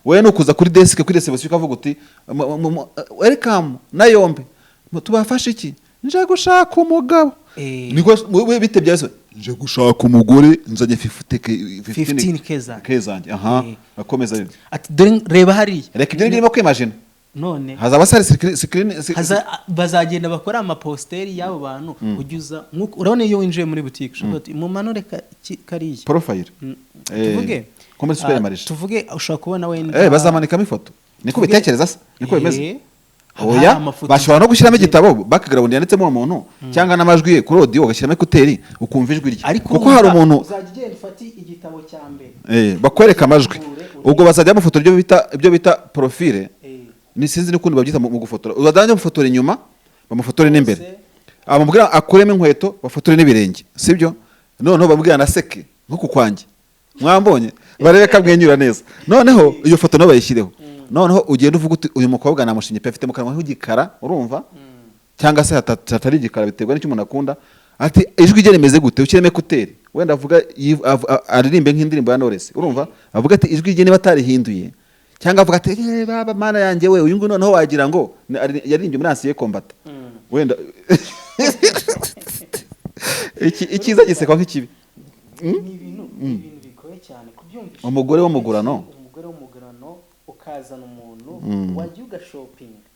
Speaker 1: wewe nukuza kuri desk kuri reception ukavuga uti welcome nayombe tubafashe iki nje gushaka umugabo niko we bitebye yeso nje gushaka umugore nzanye 15k zanjye akomeza rero
Speaker 2: ati reba hari
Speaker 1: reka ibyo ndimo kwimagine
Speaker 2: none
Speaker 1: hazaba sari screen
Speaker 2: bazagenda bakora ama posteri y'abo bantu ujuza urabona iyo winjiye muri boutique ushobora mu manure kariye
Speaker 1: profile
Speaker 2: tuvuge
Speaker 1: komeza super marisha
Speaker 2: tuvuge ushaka kubona wenda
Speaker 1: bazamanika ifoto niko bitekereza se niko bimeze oya bashobora no gushyiramo igitabo background yanditsemo umuntu cyangwa n'amajwi ye kuri audio ugashyiramo ekuteri ukumva ijwi rye kuko hari umuntu
Speaker 2: uzagenda ufati igitabo cya mbere
Speaker 1: bakwereka amajwi ubwo bazajya mufotora ibyo bita profile ni sinzi n'ukundi babyita mu gufotora uzajya mufotora inyuma bamufotore n'imbere amubwira akuremo inkweto bafotore n'ibirenge sibyo noneho bamubwira na seke nko kukwanjye mwambonye barebe kamwenyura neza noneho iyo foto no bayishyireho noneho ugenda uvuga uti uyu mukobwa namushinye pe afite mu kanwa h'igikara urumva cyangwa se hatari igikara biterwa n'icyo umuntu akunda ati ijwi rye rimeze gute ukireme kuteri wenda avuga aririmbe nk'indirimbo ya Knowless urumva avuga ati ijwi rye niba atarihinduye cyangwa avuga ati baba mana yanjye we uyu nguyu noneho wagira ngo yaririmbye muri Ansiye Combat wenda ikiza gisekwa nk'ikibi
Speaker 2: ni ibintu bigoye cyane kubyumvisha
Speaker 1: umugore w'umugurano
Speaker 2: ukazana umuntu wagiye ugashopinga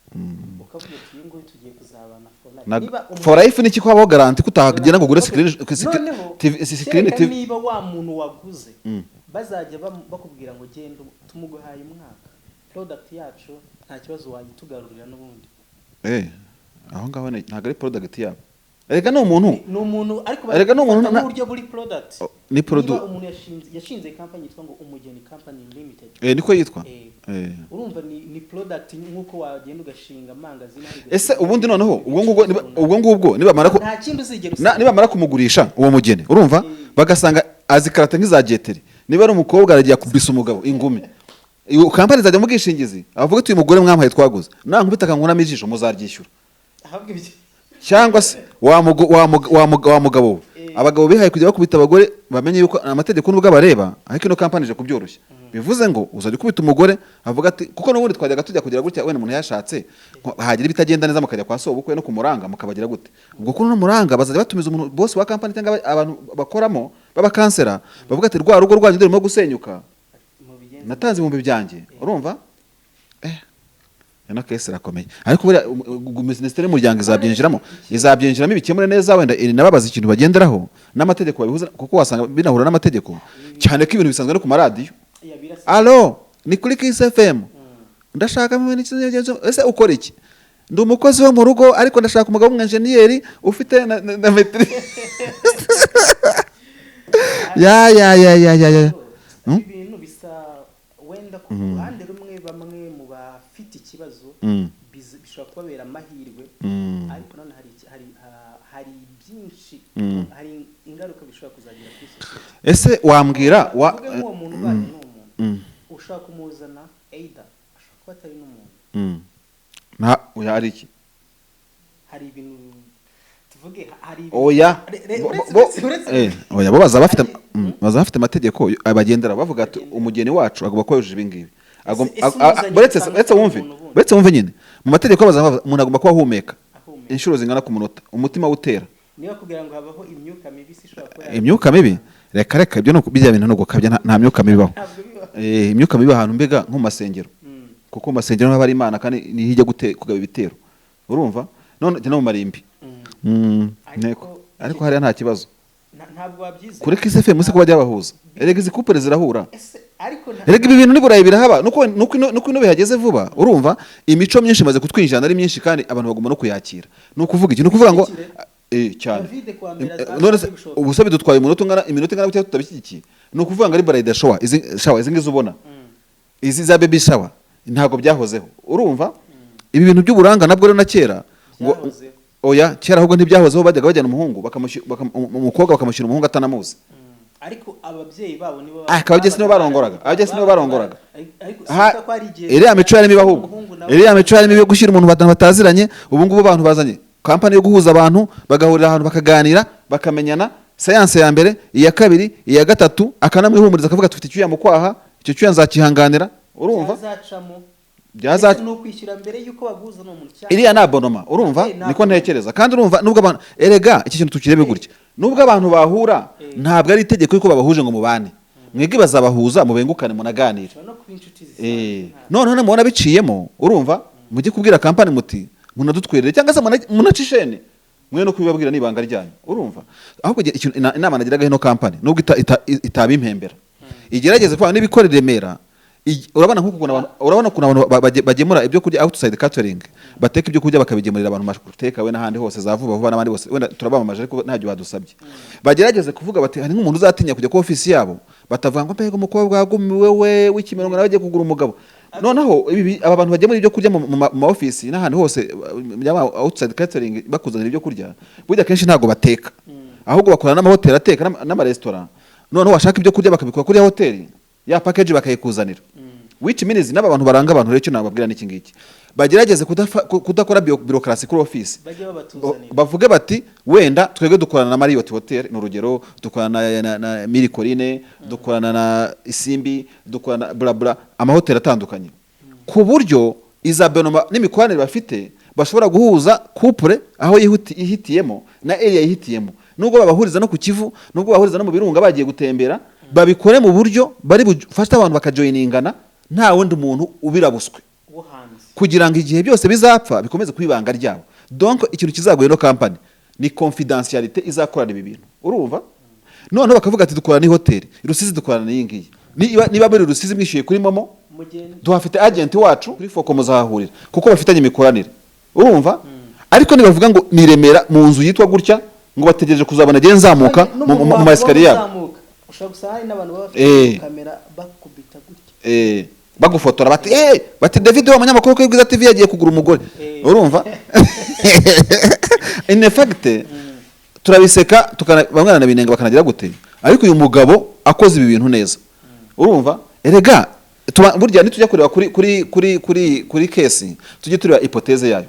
Speaker 2: ukavuga ati uyu nguyu tugiye kuzabana
Speaker 1: for life niki kwabaho garanti kutagira ngo ugure screen
Speaker 2: TV niba wa muntu waguze bazajya bakubwira ngo genda tumuguhaye umwaka product yacu nta kibazo wayitugarurira n'ubundi
Speaker 1: aho ngaho ntago ari product yabo erega no umuntu
Speaker 2: ariko
Speaker 1: erega no umuntu
Speaker 2: n'uburyo buri product
Speaker 1: ni product
Speaker 2: umuntu yashinze company yitwa ngo Umugeni Company Limited
Speaker 1: niko yitwa
Speaker 2: urumva ni product nkuko wagenda ugashinga magazine
Speaker 1: ese ubundi noneho ubwo ngubwo
Speaker 2: nta kindi uzigera
Speaker 1: nibamara kumugurisha uwo mugeni urumva bagasanga azikarata nk'iza jeteri niba ari umukobwa aragiye kubisa umugabo ingumi iyo company zajya mu bwishingizi avuga ati uyu mugore mwampaye twaguze nankubita kankunamo ijisho muzaryishyura cyangwa se wa mugabo abagabo bihaye kujya bakubita abagore bamenye yuko amategeko nubwo abareba ariko ino company je kubyoroshya bivuze ngo uzajya kubita umugore avuga ati kuko n'ubundi twajyaga tujya kugira gutya wenda umuntu yashatse hagira ibitagenda neza mukajya kwa so ubukwe no kumuranga mukabagira gute ubwo kuno muranga bazajya batumiza umuntu boss wa company cyangwa abantu bakoramo baba kansera bavuga ati rwa rugo rwanyu ndimo gusenyuka natanze mu byanjye urumva na kese rakomeye ariko buriya ministeri y'umuryango izabyinjiramo ibikemure neza wenda nababaza ikintu bagenderaho n'amategeko babihuza kuko wasanga binahura n'amategeko cyane ko ibintu bisanzwe no ku maradiyo allo ni kuri Kiss FM ndashaka mu ese ukora iki ndi umukozi wo mu rugo ariko ndashaka umugabo w'umwenjeniyeri ufite na metri ya
Speaker 2: ibintu bisa wenda ku ruhande rumwe bamwe mu bafite ikibazo bishobora kubabera amahirwe ariko none hari byinshi hari ingaruka bishobora kuzagira kuri sosiyete
Speaker 1: ese wambwira
Speaker 2: uwo muntu ubanye n'umuntu ushaka kumuzana either ashobora kuba atari n'umuntu
Speaker 1: hari iki
Speaker 2: hari ibintu tuvuge hari
Speaker 1: oya bo bazafite amategeko abagendera bavuga ati umugeni wacu agomba kuba yujuje ibingibi buretse wumve nyine mu mategeko umuntu agomba kuba ahumeka inshuro zingana ku munota umutima utera
Speaker 2: niba kugira ngo habaho imyuka mibi ishobora kuba
Speaker 1: imyuka mibi reka ibyo no bijya bintu no gukabya nta myuka mibi baho imyuka mibi ahantu mbega nko mu masengero kuko mu masengero haba hari Imana kandi nihijya kugaba ibitero urumva none no mu marimbi ariko hariya nta kibazo
Speaker 2: ntabwo wabyize
Speaker 1: kuri Kiss FM se ko bajya bahuza erega izi couple zirahura erega ibi bintu niburayi birahaba nuko ino bihageze vuba urumva imico myinshi maze kutwinjana ari myinshi kandi abantu bagomba no kuyakira nukuvuga iki nukuvuga ngo cyane none ubusabe dutwaye iminota ingana gutya tutabishyigikiye nukuvuga ngo ari bride shower izi ngizo ubona izi za baby shower ntago byahozeho urumva ibi bintu by'uburanga nabwo rero na kera ngo oya kera ahubwo ntibyahozeho bajyaga bajyana umuhungu umukobwa bakamushyira umuhungu atanamuzi
Speaker 2: ariko ababyeyi babo nibo
Speaker 1: abagezi nibo barongoraga iriya mico yarimo ahubwo iriya mico yarimo yo gushyira umuntu bataziranye ubu ngubu abantu bazanye kampani yo guhuza abantu bagahurira ahantu bakaganira bakamenyana sayanse ya mbere iya kabiri iya gatatu akanamwihumuriza akavuga tufite icyuya mu kwaha icyo cyuya nzakihanganira urumva
Speaker 2: no kwishyura mbere yuko baguza no muntu cyane
Speaker 1: iriya na bonoma urumva niko ntekereza kandi urumva nubwo abantu erega iki kintu tukirebe gutya nubwo abantu bahura ntabwo ari itegeko yuko babahuje ngo mubane mwebwe bazabahuza mubengukane munaganira noneho mubona biciyemo urumva mujye kubwira kampani muti munadutwerere cyangwa se munacishene mwe no kubibabwira nibanga ryanyu urumva ahubwo inama nagiraga hino kampani nubwo itaba impembera igerageze kwa nibikorera Remera urabona ukuntu abantu bagemura ibyo kurya outside catering bateka ibyo kurya bakabigemurira abantu mashuteka we n'ahandi hose zavuba vuba n'abandi bose wenda turabamamaje ariko ntacyo badusabye bagerageze kuvuga bati hari nk'umuntu uzatinya kujya ku office yabo batavuga ngo mbega umukobwa wagumiwe we w'ikimirongo nawe agiye kugura umugabo noneho aba bantu bagemura ibyo kurya mu office n'ahandi hose outside catering bakuzanira ibyo kurya burya kenshi ntago bateka ahubwo bakorana n'amahoteli ateka n'amaresitora noneho washaka ibyo kurya bakabikora kuri hoteli ya package bakayikuzanira which means n'aba bantu baranga abantu rero cyo nababwira n'iki ngiki bagerageze kudakora bureaucracy kuri office bavuge bati wenda twebwe dukorana na Marriott Hotel n'urugero dukorana na Mirikorine dukorana na Isimbi dukorana bla bla amahoteli atandukanye ku buryo izabonoma n'imikoranire bafite bashobora guhuza couple aho yihitiyemo na area yihitiyemo nubwo babahuriza no ku Kivu nubwo bahuriza no mu birunga bagiye gutembera babikore mu buryo bari bufasha abantu bakajoiningana nta wundi muntu ubirabuswe kugira ngo igihe byose bizapfa bikomeze kwibanga ryabo donc ikintu kizagoye no company ni confidentiality izakorana ibi bintu urumva none bakavuga ati dukorana ni hotel Rusizi dukorana n'iyingiye niba muri Rusizi mwishyuye kuri momo duhafite agent wacu kuri foko muzahahurira kuko bafitanye imikoranire urumva ariko nibavuga ngo ni Remera mu nzu yitwa gutya ngo bategereje kuzabona gihe nzamuka mu masikariye yabo
Speaker 2: ushaka gusahari n'abantu bafite kamera bakubita gutya
Speaker 1: bagufotora bati David wa munyamakuru ko Bwiza TV yagiye kugura umugore urumva in fact turabiseka bamwana na binenga bakanagira gute ariko uyu mugabo akoze ibi bintu neza urumva erega burya nitujya kureba kuri case tujye tureba hypothèse yayo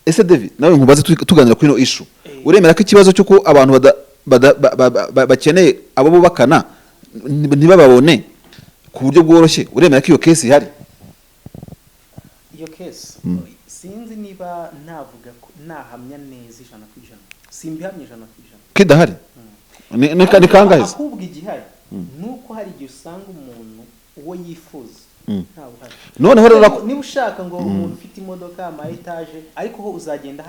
Speaker 1: ese David nawe nkubaze tuganira kuri no issue uremera ko ikibazo cyuko abantu bakeneye abo bubakana ntibababone ku buryo bworoshye uremera ko iyo case ihari
Speaker 2: iyo case sinzi niba navuga ko nahamya neza 100% simbihamye 100%
Speaker 1: kidahari ni kangahe
Speaker 2: ahubwo igihari nuko hari igihe usanga umuntu uwo yifuza ntabuhari
Speaker 1: noneho rero
Speaker 2: niba ushaka ngo umuntu ufite imodoka ama etage ariko ho uzagenda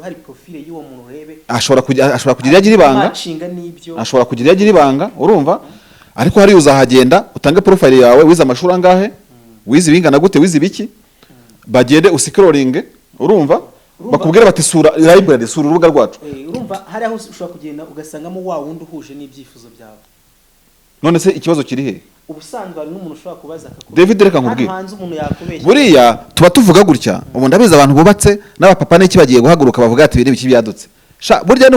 Speaker 2: hari profile y'uwo muntu urebe ashobora
Speaker 1: kugira yagira ibanga ashobora kugira yagira ibanga urumva ariko hari uzahagenda utange profile yawe wize amashuri angahe wize bingana gute wize biki bagende usikrolinge urumva bakubwira bati sura library sura urubuga rwacu
Speaker 2: urumva hari aho ushobora kugenda ugasangamo wa wundi uhuje n'ibyifuzo byawe
Speaker 1: none se ikibazo kiri he
Speaker 2: ubusanzwe ari n'umuntu ushobora kubaza
Speaker 1: David reka nkubwire
Speaker 2: hanze umuntu yakubeshya
Speaker 1: buriya tuba tuvuga gutya ubu ndabiza abantu bubatse n'abapapa n'iki bagiye guhaguruka bavuga ati ibintu biki byadutse burya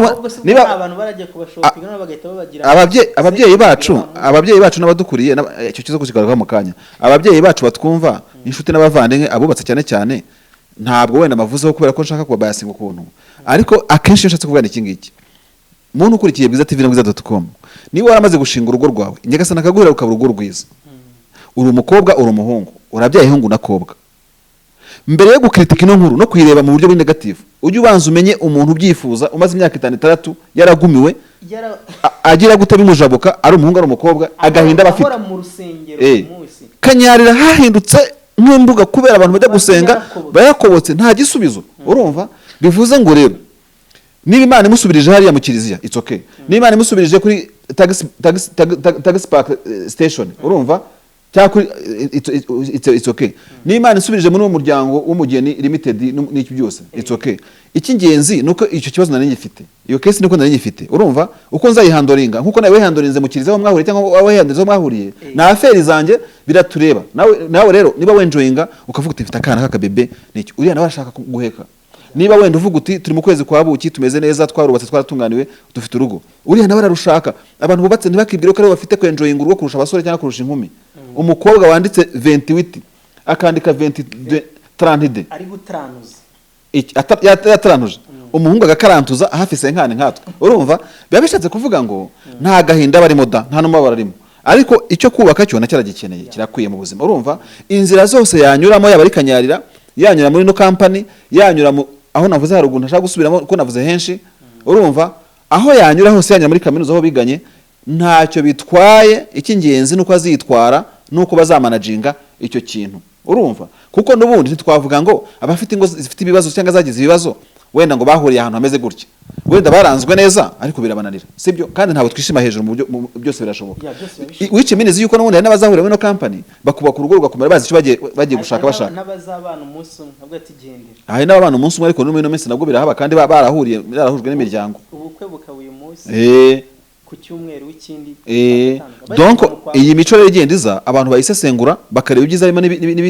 Speaker 2: niba abantu baragiye kubashopinga no bagahita babagira
Speaker 1: ababyeyi bacu n'abadukuriye icyo kizo kukigaruka mu kanya ababyeyi bacu batwumva inshuti n'abavandimwe abubatse cyane cyane ntabwo wenda mavuzeho kubera ko nshaka kubabayasinga ukuntu ariko akenshi nshatse kuvuga iki ngiki muntu ukurikiye Bwiza TV na Bwiza.com niba waramaze gushinga urugo rwawe nyagasana akaguhera ukaba urugo rwiza uri umukobwa uri umuhungu urabyaye ihungu nakobwa mbere yo gukritika ino nkuru no kuyireba mu buryo buri negative ujye ubanza umenye umuntu ubyifuza umaze imyaka 5 yaragumiwe agira gute bimujabuka ari umuhungu ari umukobwa agahinda bafite kanyarira hahindutse nk'imbuga kubera abantu bajya gusenga bayakobotse nta gisubizo urumva bivuze ngo rero niba Imana imusubirije hariya mu kiliziya it's okay niba Imana imusubirije kuri taxi park station urumva cyakuri it's okay niba Imana isubirije muri uwo muryango w'umugeni limited n'iki byose it's okay ikingenzi nuko icyo kibazo nari ngifite iyo case niko nari ngifite urumva uko nzayihandoringa nkuko nawe wihandorinze mu kiliziya mwahuriye cyangwa wawe wihandorinze mwahuriye na affaire zanjye biratureba nawe rero niba wenjoyinga ukavuga uti mfite akana k'akabebe n'iki uriya nawe arashaka guheka niba wenda uvuga uti turi mu kwezi kwa buki tumeze neza twarubatse twaratunganiwe dufite urugo uriya nawe ararushaka abantu bubatse ntibakibwire ko ari bafite kwenjoyinga urugo kurusha abasore cyangwa kurusha inkumi umukobwa wanditse 28 akandika 30
Speaker 2: ari gutranuza
Speaker 1: yatranuje umuhungu agakarantuza hafi senkane nkatwe urumva biba bishatse kuvuga ngo nta gahinda barimo da nta numabara arimo ariko icyo kubaka cyo nacyaragikeneye kirakwiye mu buzima urumva inzira zose yanyuramo yaba ari kanyarira yanyura muri no company yanyura aho navuze haruguru ntashaka gusubiramo ko navuze henshi urumva aho yanyura hose yanyura muri kaminuza aho biganye ntacyo bitwaye ikingenzi nuko azitwara nuko bazamanaginga icyo kintu urumva kuko nubundi ntitwavuga ngo abafite ingo zifite ibibazo cyangwa zagize ibibazo wenda ngo bahuriye ahantu hameze gutya wenda baranzwe neza ariko birabananira sibyo kandi ntabwo twishima hejuru mu byose birashoboka wice minezi yuko nubundi n'abazahurira muri no company bakubaka urugo rugakomera bazi icyo bagiye gushaka bashaka
Speaker 2: n'abazabana umunsi ntabwo atigendera
Speaker 1: ahe n'abana umunsi umwe ariko no minsi nabwo birahaba kandi barahujwe n'imiryango
Speaker 2: ubukwe bukabuye umunsi ku cyumweru w'ikindi
Speaker 1: donc iyi mico rero igenda iza abantu bayisesengura bakareba ibyiza birimo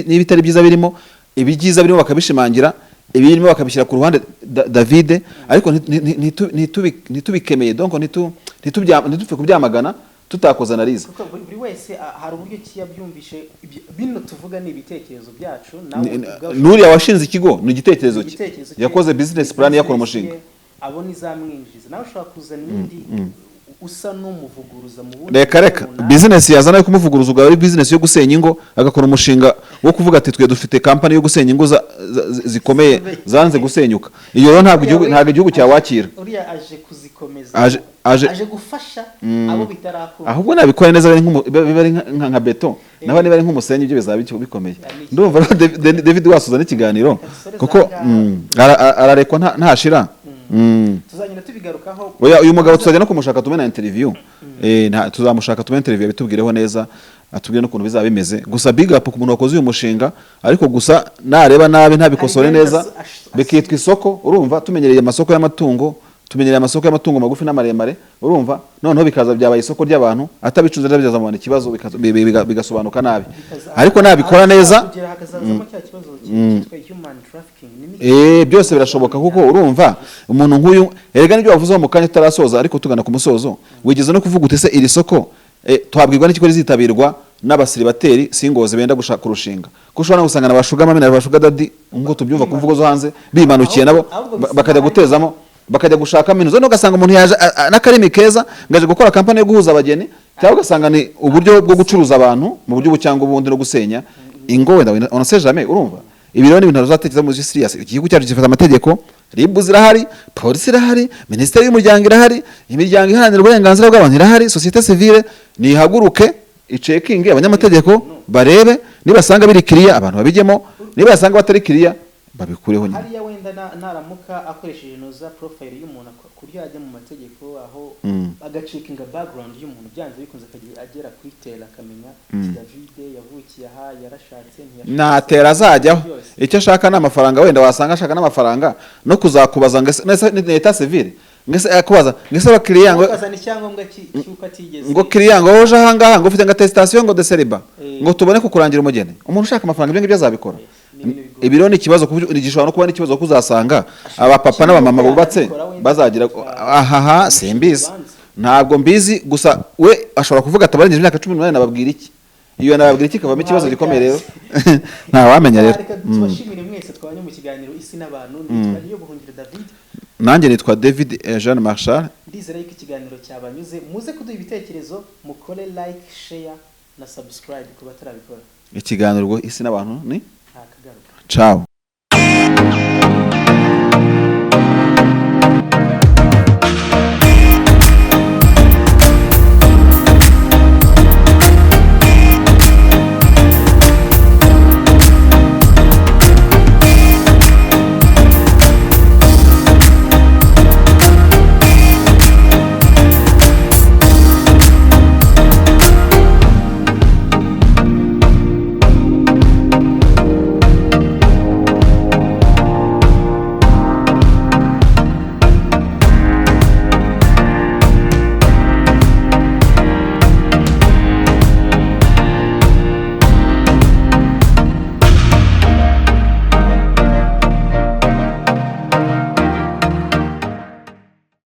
Speaker 1: n'ibitari byiza birimo ibyiza birimo bakabishimangira ibirimo bakabishyira ku ruhande David ariko ntitubikemeye donc ntitupfe kubyamagana tutakoze analize.
Speaker 2: Kuko buri wese hari uburyo kiyabyumvishe bino tuvuga ni ibitekerezo byacu nawe
Speaker 1: nuri washinze ikigo ni igitekerezo cye yakoze business plan yakora umushinga
Speaker 2: abo nizamwinjiza nawe ushobora kuzana n'indi usa n'umuvuguruza mu bundi
Speaker 1: reka business yazana yo kumuvuguruza ubwo ari business yo gusenya ingo agakora umushinga wo kuvuga ati twe dufite company yo gusenya ingo zikomeye zanze gusenyuka iyo rero ntabwo igihugu cyawakira
Speaker 2: uriya aje kuzikomeza aje gufasha abo bitarakora
Speaker 1: ahubwo nabikora neza bari nka beto naba niba ari nk'umusenyi ibyo bizaba bikomeye ndumva David wasuzana ikiganiro kuko ararekwa ntashira
Speaker 2: tuzagenda tubigarukaho
Speaker 1: uyu mugabo tuzajya no kumushaka tumena interview tuzamushaka tumena interview bitubwireho neza atubwire n'ukuntu bizaba bimeze gusa big up ku muntu wakoze uyu mushinga ariko gusa nareba nabi ntabikosore neza bikitwa isoko urumva tumenyereye amasoko y'amatungo magufi n'amaremare urumva noneho bikaza byabaye isoko ry'abantu atabicuze ndabyaza mu ikibazo bigasobanuka nabi ariko nabikora neza byose birashoboka kuko urumva umuntu nk'uyu erega nibyo wavuze mu kanya tutarasoza ariko tugana ku musozo wigeze no kuvuga utese iri soko twabwirwa n'ikiko rizitabirwa n'abasiribateri singoze benda gushaka urushinga ko ushobora gusanga n'abashuga mami n'abashuga dadi ngo tubyumva ku mvugo zo hanze bimanukiye nabo bakajya gutezamo bakajya gushaka minuzo no gasanga umuntu yaje n'akarimi keza ngaje gukora kampani yo guhuza abageni cyangwa gasanga ni uburyo bwo gucuruza abantu mu buryo bucyangwa ubundi no gusenya ingo wenda on sait jamais urumva ibiro ni ibintu ruzatekereza muri serious igihugu cyacu gifata amategeko ribu zirahari polisi irahari ministeri y'umuryango irahari imiryango iharanira uburenganzira bw'abantu irahari societe civile ni haguruke icekinge abanyamategeko barebe nibasanga biri kiriya abantu babijyemo nibasanga batari kiriya babikureho nyine
Speaker 2: hariya wenda naramuka akoresheje noza profile y'umuntu kurya ajya mu mategeko aho agacekinga background y'umuntu byanze bikunze agera kuri tera akamenya David yavukiye aha yarashatse
Speaker 1: natera azajyaho icyo ashaka n'amafaranga wenda wasanga ashaka n'amafaranga no kuzakubaza ngo eta civile ngese akubaza ngese abakiriya ngo
Speaker 2: kazana icyangombwa cyuko atigeze
Speaker 1: ngo kiriya ngo hoje ahangaha ngo ufite nga attestation ngo de celibat ngo tubone kukurangira umugeni umuntu ushaka amafaranga ibyo azabikora ibiro ni ikibazo gishobora no kuba n'ikibazo kuzasanga abapapa n'abamama bubatse bazagira ahaha simbizi ntabwo mbizi gusa we ashobora kuvuga atabarengeje imyaka 18 nababwira iki iyo nababwira iki kavamo ikibazo gikomeye rero nta wamenya rero
Speaker 2: tubashimire mwese twabanye mu kiganiro isi n'abantu nitwa Buhungiro David
Speaker 1: nanjye nitwa David Jean Marshal
Speaker 2: ndizera yuko ikiganiro cyabanyuze muze kuduha ibitekerezo mukore like share na subscribe kuba tarabikora
Speaker 1: ikiganiro isi n'abantu ni
Speaker 2: akagaruka
Speaker 1: ciao